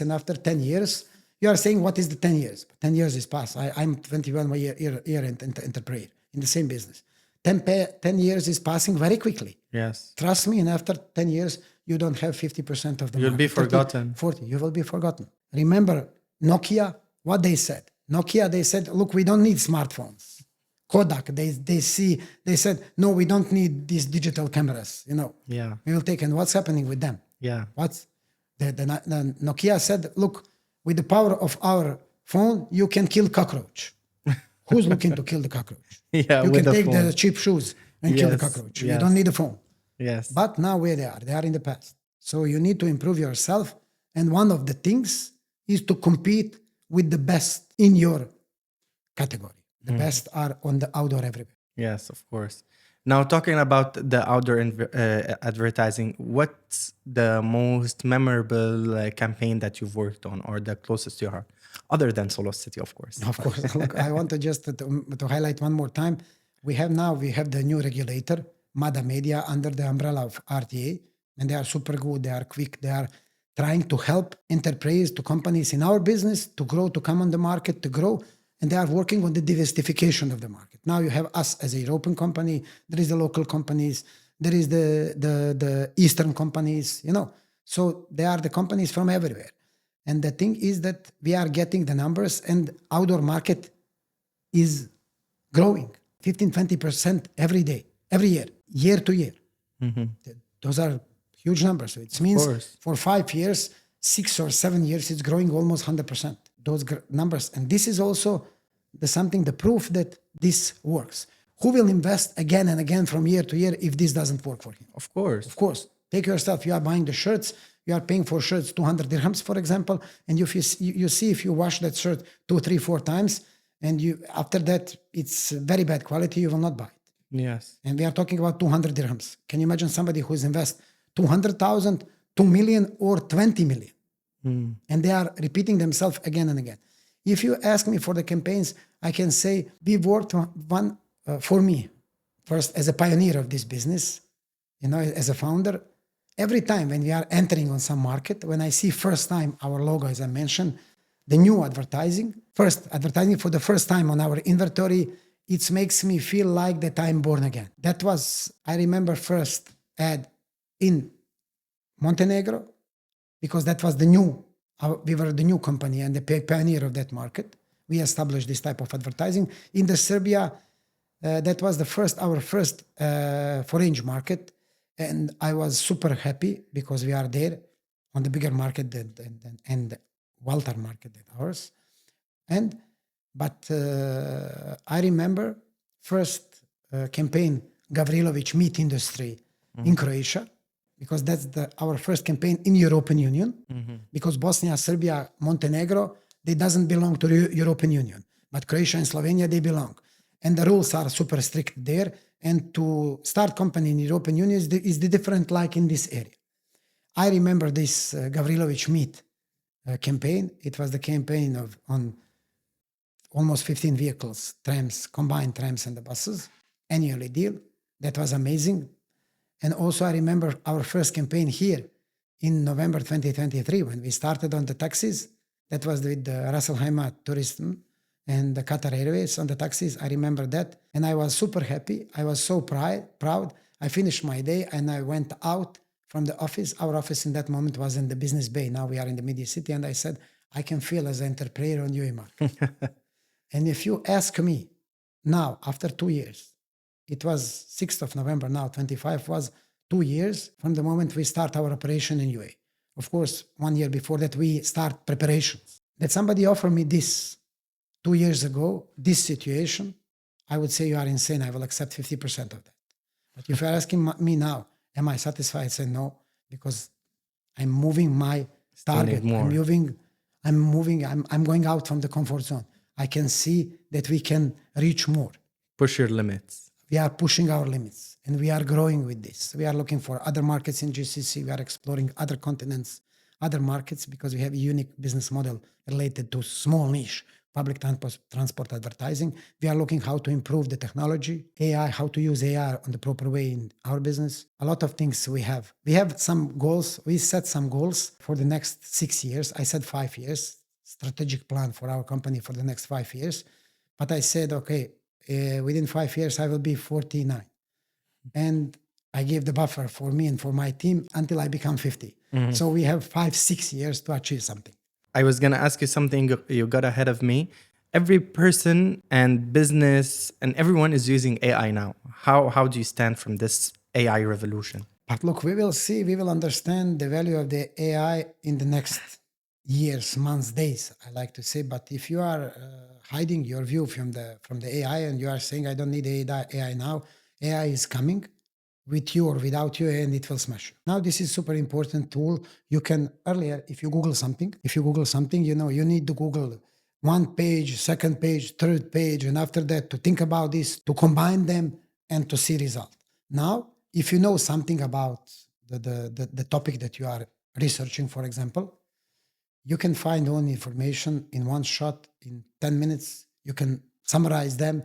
and after 10 years, you are saying, what is the 10 years? 10 years is past. I'm 21 year entrepreneur in the same business. 10 years is passing very quickly. Yes. Trust me, and after 10 years, you don't have 50% of the You'll market. be forgotten. 40, you will be forgotten. Remember Nokia, what they said. Nokia, they said, look, we don't need smartphones. Kodak, they said, no, we don't need these digital cameras, Yeah. We will take, and what's happening with them? Yeah. The Nokia said, look, with the power of our phone, you can kill cockroach. Who's looking to kill the cockroach? Yeah, you with can take phone. the cheap shoes and kill the cockroach. You don't need a phone. Yes. But now where they are in the past. So you need to improve yourself. And one of the things is to compete with the best in your category. The best are on the outdoor everywhere. Yes, of course. Now, talking about the outdoor advertising, what's the most memorable campaign that you've worked on, or the closest to your heart, other than Solus City, of course? Of course. Look, I want to just to highlight one more time. We have the new regulator, MADA Media, under the umbrella of RTA, and they are super good. They are quick. They are trying to help enterprise, to companies in our business to grow, to come on the market, to grow. And they are working on the diversification of the market. Now you have us as a European company. There is the local companies. There is the Eastern companies, So they are the companies from everywhere. And the thing is that we are getting the numbers, and outdoor market is growing 15-20% every day, every year to year. Those are huge numbers. So it means course. for 5 years, 6 or 7 years, it's growing almost 100%. Those numbers. And this is also the proof that this works. Who will invest again and again from year to year if this doesn't work for him? Of course. Of course. Take yourself, you are buying the shirts, you are paying for shirts 200 dirhams, for example, and if you see if you wash that shirt 2, 3, 4 times, and after that it's very bad quality, you will not buy it. Yes. And we are talking about 200 dirhams. Can you imagine somebody who's invest 200,000, 2 million, or 20 million? And they are repeating themselves again and again. If you ask me for the campaigns, I can say we worked one for me, first as a pioneer of this business, as a founder. Every time when we are entering on some market, when I see first time our logo, as I mentioned, the new advertising for the first time on our inventory, it makes me feel like that I'm born again. That was, I remember, first ad in Montenegro, because that was we were the new company and the pioneer of that market. We established this type of advertising. In the Serbia, that was our first foreign market. And I was super happy because we are there on the bigger market and Walter market than ours. But I remember first campaign Gavrilović meat industry in Croatia, because that's our first campaign in European Union, because Bosnia, Serbia, Montenegro, they doesn't belong to the European Union, but Croatia and Slovenia, they belong. And the rules are super strict there. And to start company in European Union is the different like in this area. I remember this Gavrilović meat campaign. It was the campaign on almost 15 vehicles, trams, combined trams and the buses, annually deal. That was amazing. And also I remember our first campaign here in November 2023 when we started on the taxis. That was with the Ras Al Khaimah Tourism and the Qatar Airways on the taxis. I remember that. And I was super happy. I was so proud. I finished my day and I went out from the office. Our office in that moment was in the Business Bay. Now we are in the Media City. And I said, I can feel as an entrepreneur on UAE market. And if you ask me now, after 2 years, it was 6th of November now, 25 was 2 years from the moment we start our operation in UAE. Of course, 1 year before that, we start preparations. That somebody offered me this 2 years ago, this situation, I would say you are insane. I will accept 50% of that. But if you're asking me now, am I satisfied? I say no, because I'm moving my target. I'm going out from the comfort zone. I can see that we can reach more. Push your limits. We are pushing our limits and we are growing with this. We are looking for other markets in GCC. We are exploring other continents, other markets, because we have a unique business model related to small niche public transport advertising. We are looking how to improve the technology, AI, how to use AI on the proper way in our business. A lot of things we have. We have some goals. We set some goals for the next 6 years. I said 5 years, strategic plan for our company for the next 5 years. But I said, okay, within 5 years, I will be 49. And I gave the buffer for me and for my team until I become 50. So we have 5-6 years to achieve something. I was going to ask you something. You got ahead of me. Every person and business and everyone is using AI now. How do you stand from this AI revolution? But look, we will see, we will understand the value of the AI in the next years, months, days, I like to say. But if you are hiding your view from the AI and you are saying, I don't need AI now, AI is coming with you or without you, and it will smash you. Now, this is super important tool. You can earlier, if you Google something, you need to Google one page, second page, third page, and after that to think about this, to combine them and to see result. Now, if you know something about the topic that you are researching, for example, you can find all information in one shot, in 10 minutes. You can summarize them,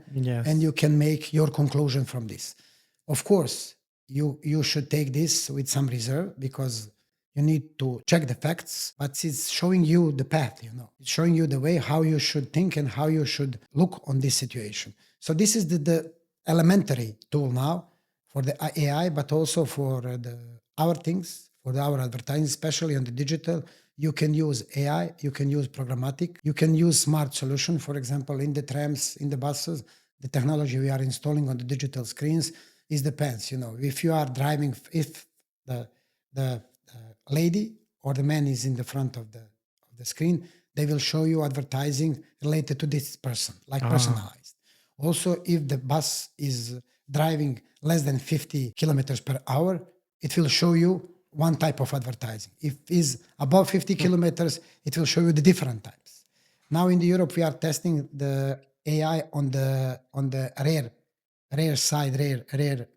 and you can make your conclusion from this. Of course, you should take this with some reserve, because you need to check the facts, but it's showing you the path, It's showing you the way how you should think and how you should look on this situation. So this is the elementary tool now for the AI, but also for our things, for our advertising, especially on the digital. You can use AI, you can use programmatic, you can use smart solution, for example, in the trams, in the buses. The technology we are installing on the digital screens is depends, If you are driving, if the lady or the man is in the front of the screen, they will show you advertising related to this person, like personalized. Also, if the bus is driving less than 50 kilometers per hour, it will show you one type of advertising. If is above 50 kilometers, it will show you the different types. Now in the Europe, we are testing the AI on the rear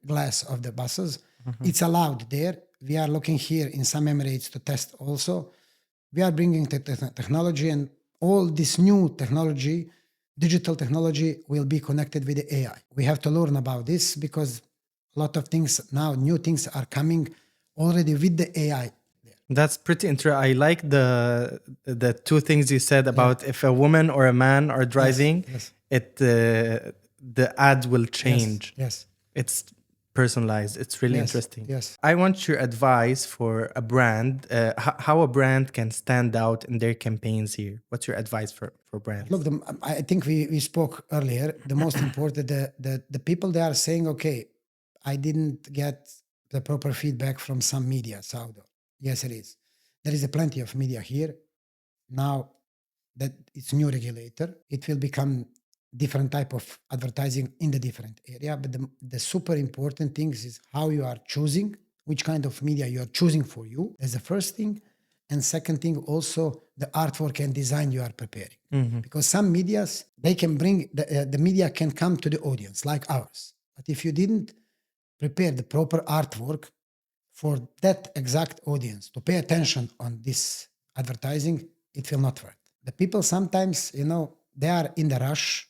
glass of the buses. It's allowed there. We are looking here in some Emirates to test also. We are bringing technology, and all this new technology, digital technology, will be connected with the AI. We have to learn about this because a lot of things now, new things are coming already with the AI. That's pretty interesting. I like the two things you said about if a woman or a man are driving, yes. it the ad will change. Yes. It's personalized. It's really Yes, interesting. yes. I want your advice for a brand, how a brand can stand out in their campaigns here. What's your advice for brands? Look, I think we spoke earlier. The most important, the people, they are saying, okay, I didn't get the proper feedback from some media. So yes, it is. There is a plenty of media here. Now that it's new regulator, it will become different type of advertising in the different area. But the super important things is how you are choosing, which kind of media you are choosing for you. That's the first thing. And second thing, also the artwork and design you are preparing. Because some medias, they can bring, the media can come to the audience like ours. But if you didn't prepare the proper artwork for that exact audience to pay attention on this advertising, it will not work. The people sometimes, they are in the rush.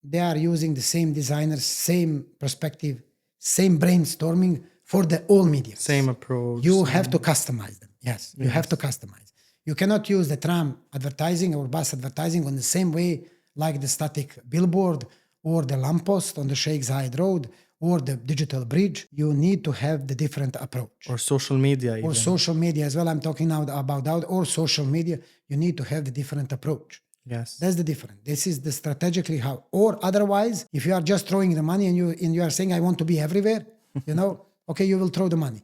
They are using the same designers, same perspective, same brainstorming for the all media. Same approach. You have to customize them. Yes, you have to customize. You cannot use the tram advertising or bus advertising on the same way like the static billboard or the lamppost on the Sheikh Zayed Road or the digital bridge. You need to have the different approach. Or social media even. Or social media as well. I'm talking now about that. Or social media. You need to have the different approach. Yes. That's the difference. This is the strategically how. Or otherwise, if you are just throwing the money and you are saying, I want to be everywhere, okay, you will throw the money.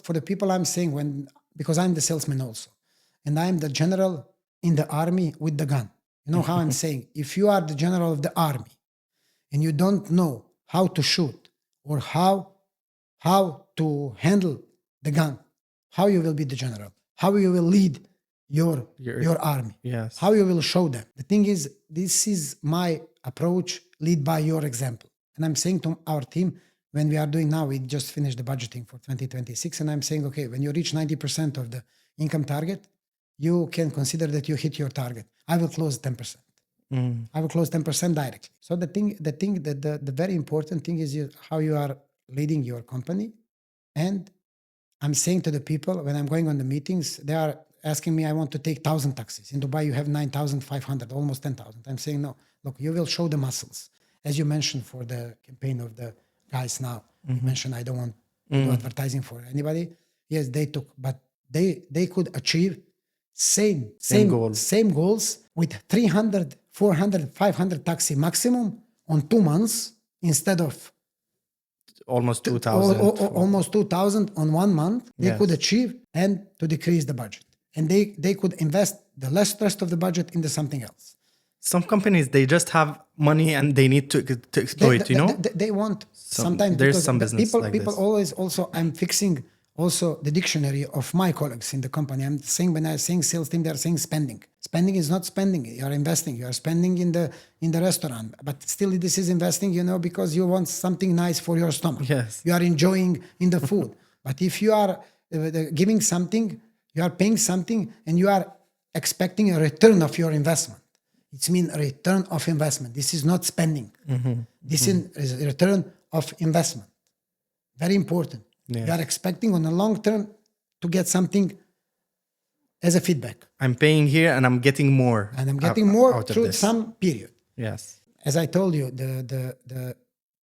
For the people I'm saying, because I'm the salesman also, and I'm the general in the army with the gun. You know how I'm saying? If you are the general of the army and you don't know how to shoot or how to handle the gun, how you will be the general? How you will lead your army? Yes. How you will show them? The thing is, this is my approach, lead by your example. And I'm saying to our team, when we are doing now, we just finished the budgeting for 2026, and I'm saying, okay, when you reach 90% of the income target, you can consider that you hit your target. I will close 10%. I will close 10% directly. So the very important thing is how you are leading your company. And I'm saying to the people, when I'm going on the meetings, they are asking me, I want to take 1,000 taxis. In Dubai, you have 9,500, almost 10,000. I'm saying, no, look, you will show the muscles. As you mentioned for the campaign of the guys now, you mentioned, I don't want to do advertising for anybody. Yes, they took, but they could achieve same goals with 300, 400, 500 taxi maximum on 2 months instead of almost 2,000. Almost 2,000 on 1 month. They could achieve and to decrease the budget. And they could invest the rest of the budget into something else. Some companies, they just have money and they need to exploit, They want sometimes there's because some business people, like people this. always also, I'm fixing also the dictionary of my colleagues in the company. I'm saying, when I'm saying sales team, they're saying spending. Spending is not spending. You are investing. You are spending in the restaurant. But still this is investing, because you want something nice for your stomach. Yes. You are enjoying in the food. But if you are giving something, you are paying something and you are expecting a return of your investment. It means a return of investment. This is not spending. This is a return of investment. Very important. Yes. You are expecting on the long term to get something as a feedback. I'm paying here and I'm getting more. And I'm getting more out of through this. some period. Yes. As I told you,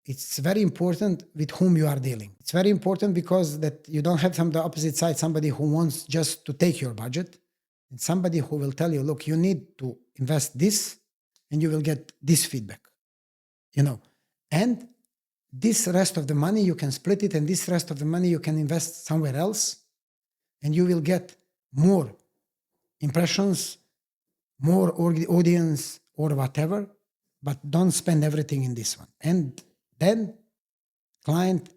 it's very important with whom you are dealing. It's very important because that you don't have from the opposite side somebody who wants just to take your budget, and somebody who will tell you, look, you need to invest this and you will get this feedback. And this rest of the money you can split it, and this rest of the money you can invest somewhere else and you will get more impressions, more audience or whatever, but don't spend everything in this one. And then client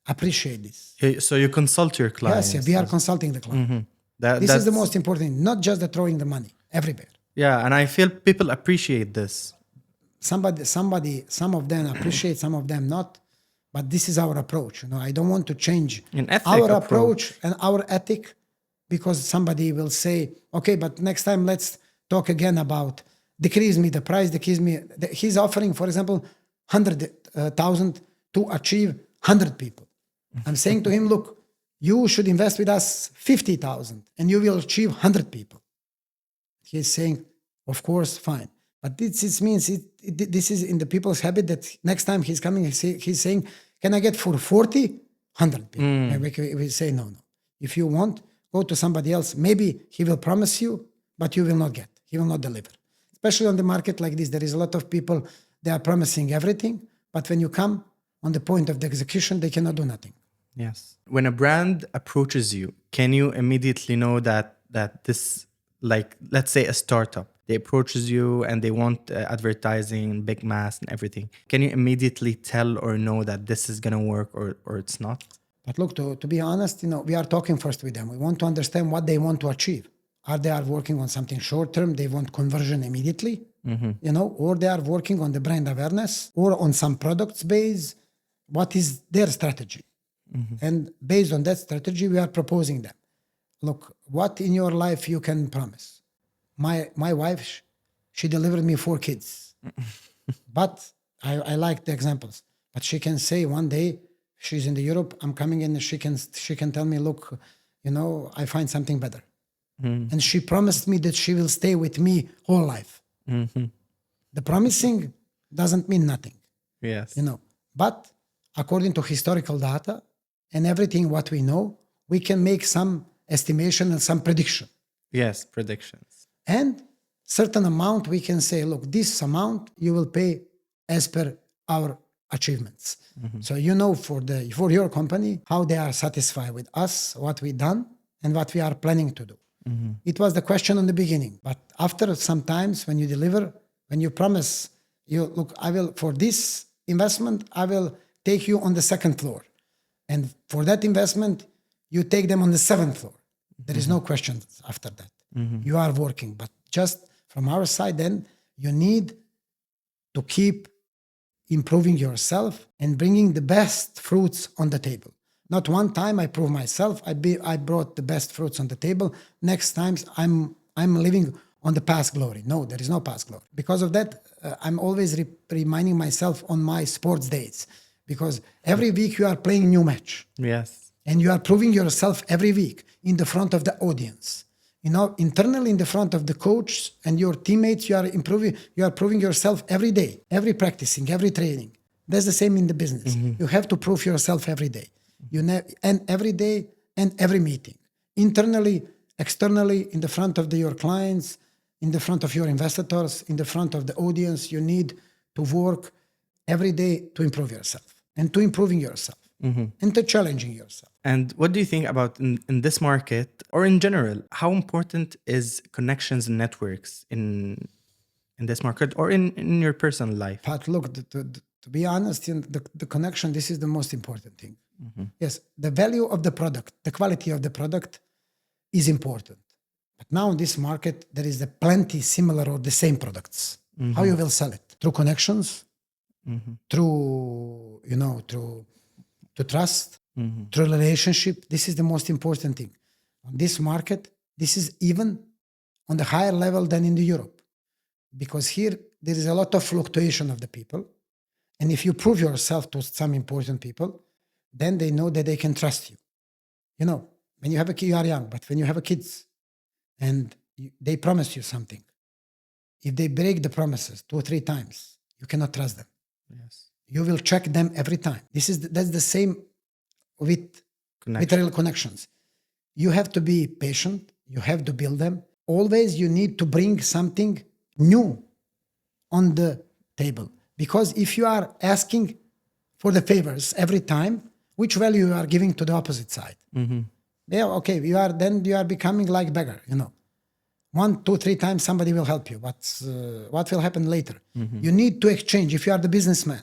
appreciate this. So you consult your clients. Yes, we are consulting the client. This is the most important, not just the throwing the money everywhere. Yeah, and I feel people appreciate this. Some of them appreciate, some of them not. But this is our approach. I don't want to change our approach and our ethic because somebody will say, okay, but next time let's talk again about decrease me the price, decrease me. He's offering, for example, 100,000 to achieve 100 people. I'm saying to him, look, you should invest with us 50,000 and you will achieve 100 people. He's saying, of course, fine. But this means this is in the people's habit that next time he's coming, he's saying, can I get for 40, 100 people? And we say, no. If you want, go to somebody else. Maybe he will promise you, but you will not get. He will not deliver. Especially on the market like this, there is a lot of people, they are promising everything, but when you come on the point of the execution, they cannot do nothing. Yes. When a brand approaches you, can you immediately know that this, like, let's say a startup, they approaches you and they want advertising, big mass and everything. Can you immediately tell or know that this is going to work or it's not? But look, to be honest, we are talking first with them. We want to understand what they want to achieve. Are they working on something short term? They want conversion immediately, or they are working on the brand awareness or on some products base. What is their strategy? And based on that strategy, we are proposing them. Look, what in your life you can promise? My wife, she delivered me 4 kids. But I like the examples. But she can say one day, she's in the Europe, I'm coming in, she can tell me, look, I find something better. And she promised me that she will stay with me whole life. The promising doesn't mean nothing. Yes. But according to historical data and everything what we know, we can make some estimation and some prediction. Yes, predictions. And certain amount we can say, look, this amount you will pay as per our achievements. So for your company, how they are satisfied with us, what we done, and what we are planning to do. It was the question in the beginning. But after some times when you deliver, when you promise, look, I will, for this investment, I will take you on the 2nd floor. And for that investment, you take them on the 7th floor. There is no question after that. You are working. But just from our side, then you need to keep improving yourself and bringing the best fruits on the table. Not one time I prove myself, I brought the best fruits on the table. Next times I'm living on the past glory. No, there is no past glory. Because of that, I'm always reminding myself on my sports days. Because every week you are playing a new match. Yes. And you are proving yourself every week in the front of the audience. Internally in the front of the coach and your teammates, you are proving yourself every day, every practicing, every training. That's the same in the business. You have to prove yourself every day. And every day and every meeting. Internally, externally, in the front of your clients, in the front of your investors, in the front of the audience, you need to work every day to improve yourself and to improving yourself and to challenging yourself. And what do you think about in this market or in general, how important is connections and networks in this market or in your personal life? But look, to be honest, the connection, this is the most important thing. Yes, the value of the product, the quality of the product is important. But now in this market, there is plenty similar or the same products. How you will sell it? Through connections, through trust, through relationship. This is the most important thing. On this market, this is even on the higher level than in the Europe. Because here, there is a lot of fluctuation of the people. And if you prove yourself to some important people, then they know that they can trust you. When you have a kid, you are young, but when you have a kids and they promise you something, if they break the promises 2 or 3 times, you cannot trust them. Yes. You will check them every time. That's the same with real connections. You have to be patient. You have to build them. Always you need to bring something new on the table. Because if you are asking for the favors every time, which value you are giving to the opposite side? Yeah, okay, you are becoming like beggar, 1, 2, 3 times somebody will help you. What will happen later? You need to exchange. If you are the businessman,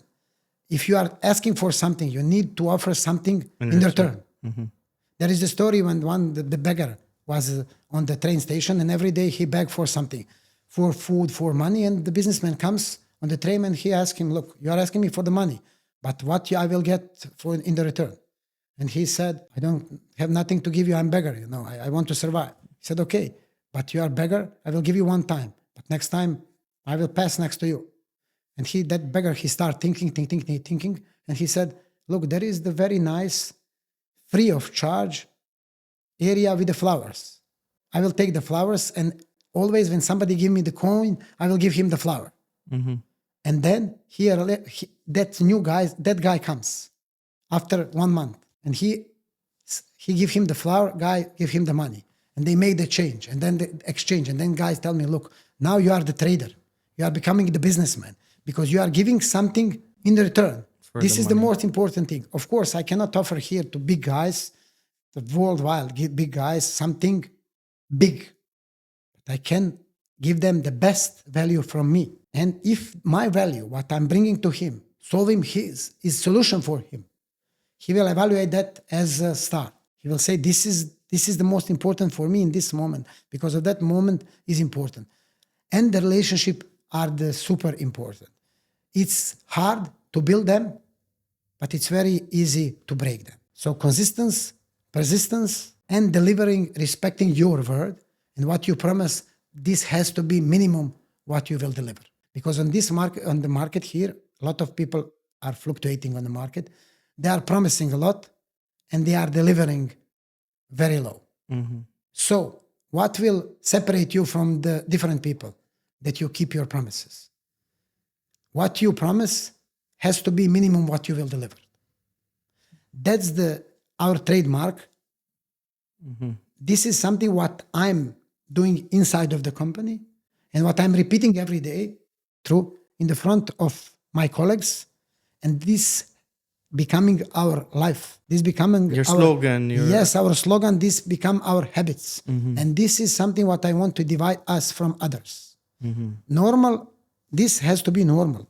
if you are asking for something, you need to offer something in return. There is a story when the beggar was on the train station, and every day he begged for something, for food, for money, and the businessman comes on the train and he asks him, look, you are asking me for the money, but what I will get in the return? And he said, I don't have nothing to give you. I'm beggar. I want to survive. He said, okay, but you are beggar. I will give you one time, but next time I will pass next to you. And that beggar, he started thinking. And he said, look, there is the very nice, free of charge area with the flowers. I will take the flowers, and always when somebody give me the coin, I will give him the flower. And then that guy comes after 1 month, and he give him the flower, guy give him the money, and they make the change, and then the exchange, and then guys tell me, look, now you are the trader, you are becoming the businessman, because you are giving something in return. This is the most important thing. Of course, I cannot offer here to big guys, the worldwide big guys, something big, but I can give them the best value from me. And if my value, what I'm bringing to him, solving his solution for him, he will evaluate that as a star. He will say, this is the most important for me in this moment, because of that moment is important. And the relationship are the super important. It's hard to build them, but it's very easy to break them. So consistency, persistence, and delivering, respecting your word and what you promise, this has to be minimum what you will deliver. Because on the market here, a lot of people are fluctuating on the market. They are promising a lot and they are delivering very low. So what will separate you from the different people? That you keep your promises. What you promise has to be minimum what you will deliver. That's our trademark. This is something what I'm doing inside of the company and what I'm repeating every day in the front of my colleagues, and this becoming our life. This becoming your slogan. Yes, our slogan. This become our habits, and this is something what I want to divide us from others. Normal. This has to be normal,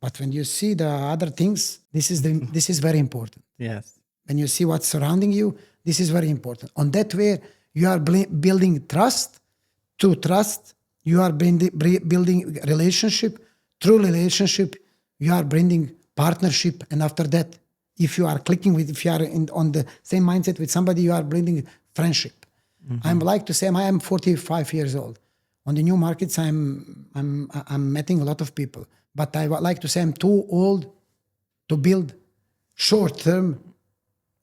but when you see the other things, this is very important. Yes. When you see what's surrounding you, this is very important. On that way, you are building trust. To trust, you are building relationship. Through relationship, you are bringing partnership. And after that, if you are if you are on the same mindset with somebody, you are bringing friendship. I'm like to say, I am 45 years old. On the new markets, I'm meeting a lot of people. But I would like to say I'm too old to build short-term,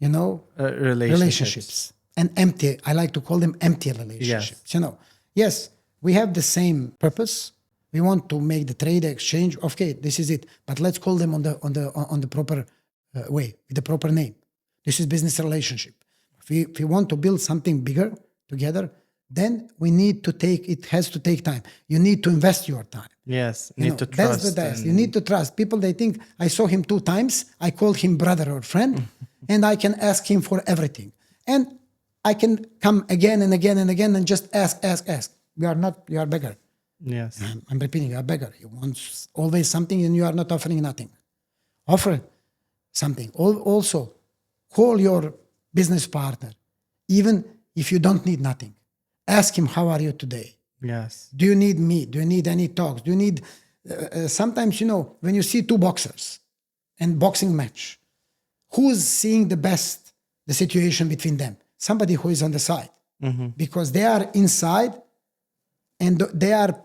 relationships. And empty. I like to call them empty relationships. Yes. Yes, we have the same purpose. We want to make the trade exchange. Okay, this is it. But let's call them on the proper way, with the proper name. This is business relationship. If we want to build something bigger together, then it has to take time. You need to invest your time. Yes, need to trust. That's the best. You need to trust. People, they think, I saw him 2 times, I called him brother or friend, and I can ask him for everything. And I can come again and again and again and just ask. You are beggar. Yes. I'm repeating, you are beggar. You want always something and you are not offering nothing. Offer something. Also, call your business partner, even if you don't need nothing. Ask him, how are you today? Yes. Do you need me? Do you need any talks? Do you need... sometimes, when you see 2 boxers and boxing match, who's seeing the situation between them? Somebody who is on the side. Because they are inside and they are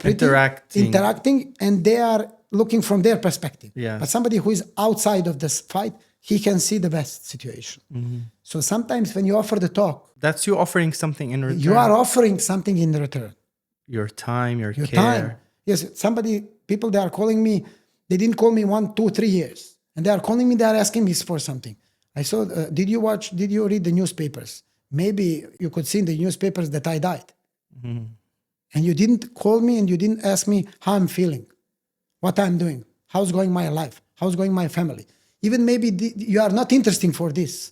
interacting and they are looking from their perspective. Yes. But somebody who is outside of this fight, he can see the best situation. So sometimes when you offer the talk, that's you offering something in return. You are offering something in return. Your time, your care. Time. Yes, people, they are calling me, they didn't call me 1, 2, 3 years. And they are calling me, they are asking me for something. I saw, did you read the newspapers? Maybe you could see in the newspapers that I died. And you didn't call me and you didn't ask me how I'm feeling, what I'm doing, how's going my life, how's going my family. Even maybe you are not interested for this,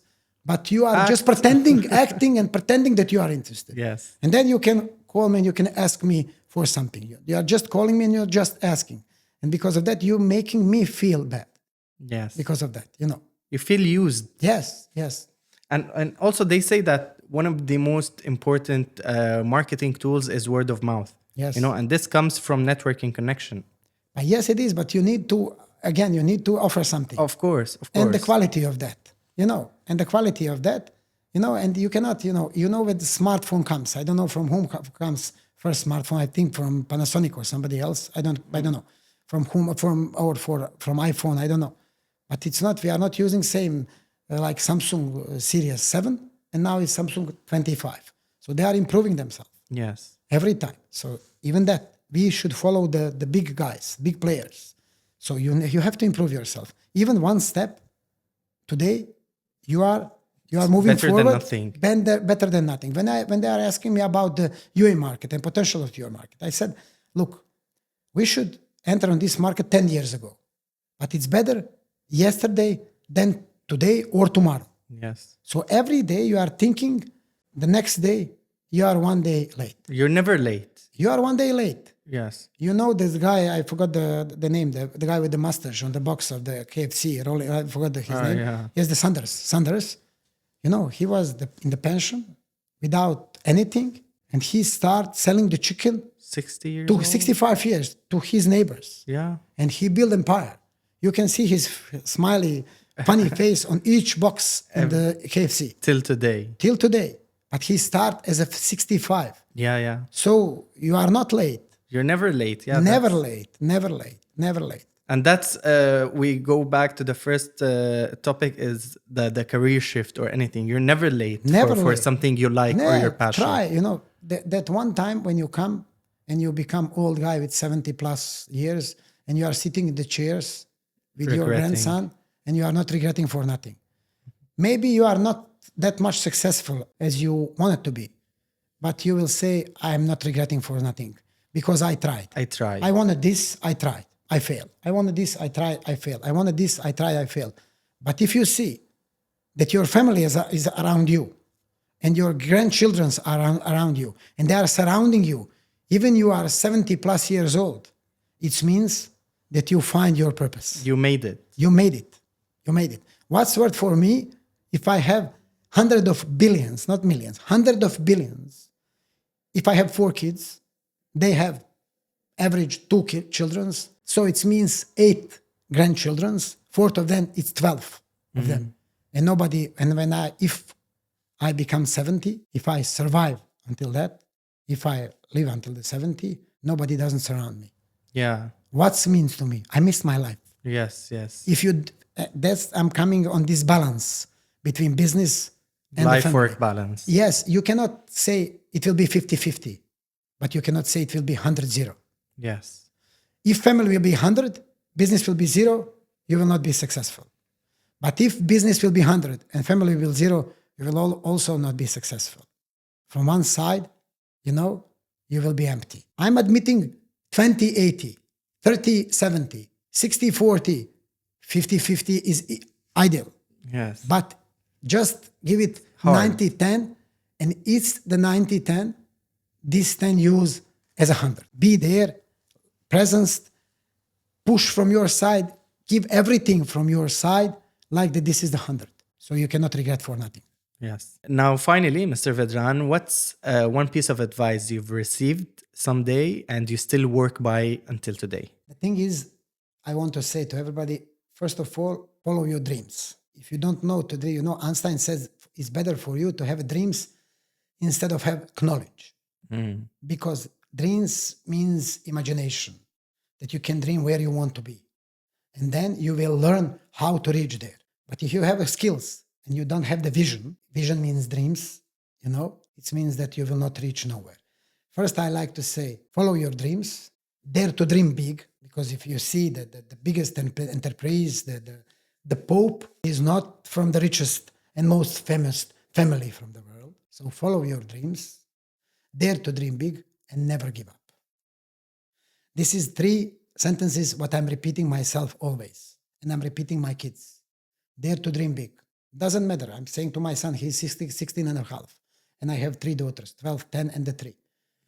but you are just Act. pretending, acting and pretending that you are interested. Yes. And then you can call me and you can ask me for something. You are just calling me and you're just asking. And because of that, you're making me feel bad Yes. because of that, You feel used. Yes, yes. And also they say that one of the most important marketing tools is word of mouth. Yes. And this comes from networking connection. Yes, it is, but you need to offer something. Of course. And the quality of that, and the quality of that, and you cannot, when the smartphone comes, I don't know from whom comes first smartphone, I think from Panasonic or somebody else. I don't know from whom, from iPhone, I don't know. But it's not, we are not using same like Samsung Series 7, and now it's Samsung 25. So they are improving themselves. Yes. Every time. So even that, we should follow the big guys, big players. So you have to improve yourself. Even one step today, you are moving better forward. Than nothing. Better than nothing. When they are asking me about the UA market and potential of your market, I said, look, we should enter on this market 10 years ago, but it's better yesterday than today or tomorrow. Yes. So every day you are thinking, the next day you are one day late. You're never late. You are one day late. Yes. You know this guy, I forgot the name, the guy with the mustache on the box of the KFC, rolling, I forgot his name. Yeah. Yes, the Sanders. He was in the pension without anything, and he started selling the chicken 60 years to old? 65 years to his neighbors. Yeah. And he built empire. You can see his smiley, funny face on each box in the KFC. Till today. But he started as a 65. Yeah. So you are not late. You're never late. Yeah. Never late. And that's we go back to the first topic is the career shift or anything. You're never late for something you like or your passion. Try, that one time when you come and you become old guy with 70 plus years and you are sitting in the chairs with your grandson and you are not regretting for nothing. Maybe you are not that much successful as you wanted to be, but you will say, I'm not regretting for nothing because I tried. I wanted this, I tried. I failed. I wanted this, I tried, I failed. I wanted this, I tried, I failed. But if you see that your family is around you and your grandchildren are around you and they are surrounding you, even you are 70 plus years old, it means that you find your purpose. You made it. You made it. What's worth for me if I have hundreds of billions, not millions, hundreds of billions. If I have 4 kids, they have average 2 children. So it means 8 grandchildren. 4 of them, it's 12 of them. And if I become 70, if I survive until that, if I live until the 70, nobody doesn't surround me. Yeah. What means to me? I missed my life. Yes. I'm coming on this balance between business and life-work balance. Yes, you cannot say it will be 50-50, but you cannot say it will be 100-0. Yes. If family will be 100, business will be 0, you will not be successful. But if business will be 100 and family will 0, you will also not be successful. From one side, you will be empty. I'm admitting 20-80, 30-70, 60-40, 50-50 is ideal. Yes. But just give it 90-10, and it's the 90-10, this 10 use as 100. Be there, presence, push from your side, give everything from your side like that this is the 100. So you cannot regret for nothing. Yes. Now, finally, Mr. Vedran, what's one piece of advice you've received someday and you still work by until today? The thing is, I want to say to everybody, first of all, follow your dreams. If you don't know today, Einstein says it's better for you to have dreams instead of have knowledge. Because dreams means imagination, that you can dream where you want to be. And then you will learn how to reach there. But if you have skills and you don't have the vision means dreams, it means that you will not reach nowhere. First, I like to say, follow your dreams, dare to dream big, because if you see that the biggest enterprise, the Pope is not from the richest and most famous family from the world. So follow your dreams, dare to dream big, and never give up. This is 3 sentences what I'm repeating myself always. And I'm repeating my kids. Dare to dream big. Doesn't matter. I'm saying to my son, he's 16 and a half. And I have 3 daughters, 12, 10, and the 3.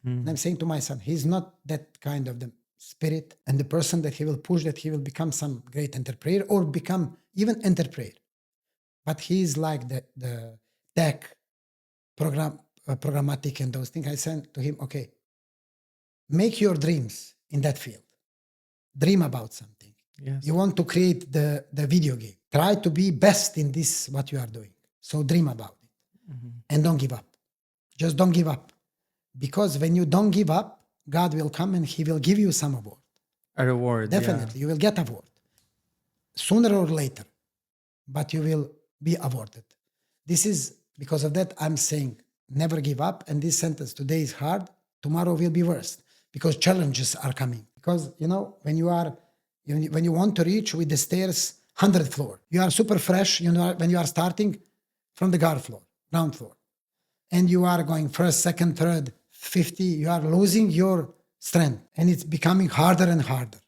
And I'm saying to my son, he's not that kind of the spirit and the person that he will push that he will become some great entrepreneur or become even entrepreneur. But he's like the tech programmatic and those things. I said to him, okay, make your dreams in that field. Dream about something. Yes. You want to create the video game. Try to be best in this, what you are doing. So dream about it. And don't give up. Just don't give up. Because when you don't give up, God will come and he will give you some award. A reward. Definitely, you will get award. Sooner or later. But you will be awarded. This is, because of that, I'm saying, never give up. And this sentence, today is hard, tomorrow will be worse. Because challenges are coming. Because, when you want to reach with the stairs 100th floor, you are super fresh, when you are starting from the ground floor. And you are going first, second, third, 50, you are losing your strength. And it's becoming harder and harder.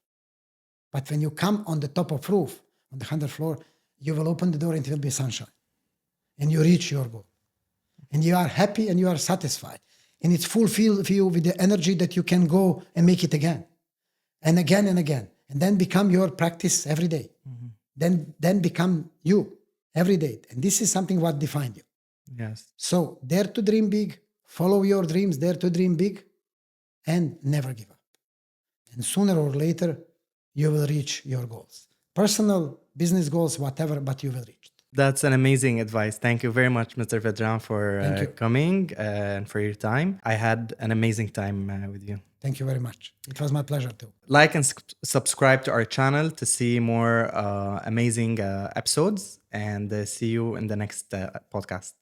But when you come on the top of roof, on the 100th floor, you will open the door and it will be sunshine. And you reach your goal. And you are happy and you are satisfied. And it's fulfilled you with the energy that you can go and make it again. And again and again. And then become your practice every day. Then become you every day. And this is something what defines you. Yes. So dare to dream big, follow your dreams, dare to dream big, and never give up. And sooner or later, you will reach your goals. Personal, business goals, whatever, but you will reach it. That's an amazing advice. Thank you very much, Mr. Vedran, Thank for you. coming and for your time. I had an amazing time with you. Thank you very much. It was my pleasure too. Like and subscribe to our channel to see more amazing episodes, and see you in the next podcast.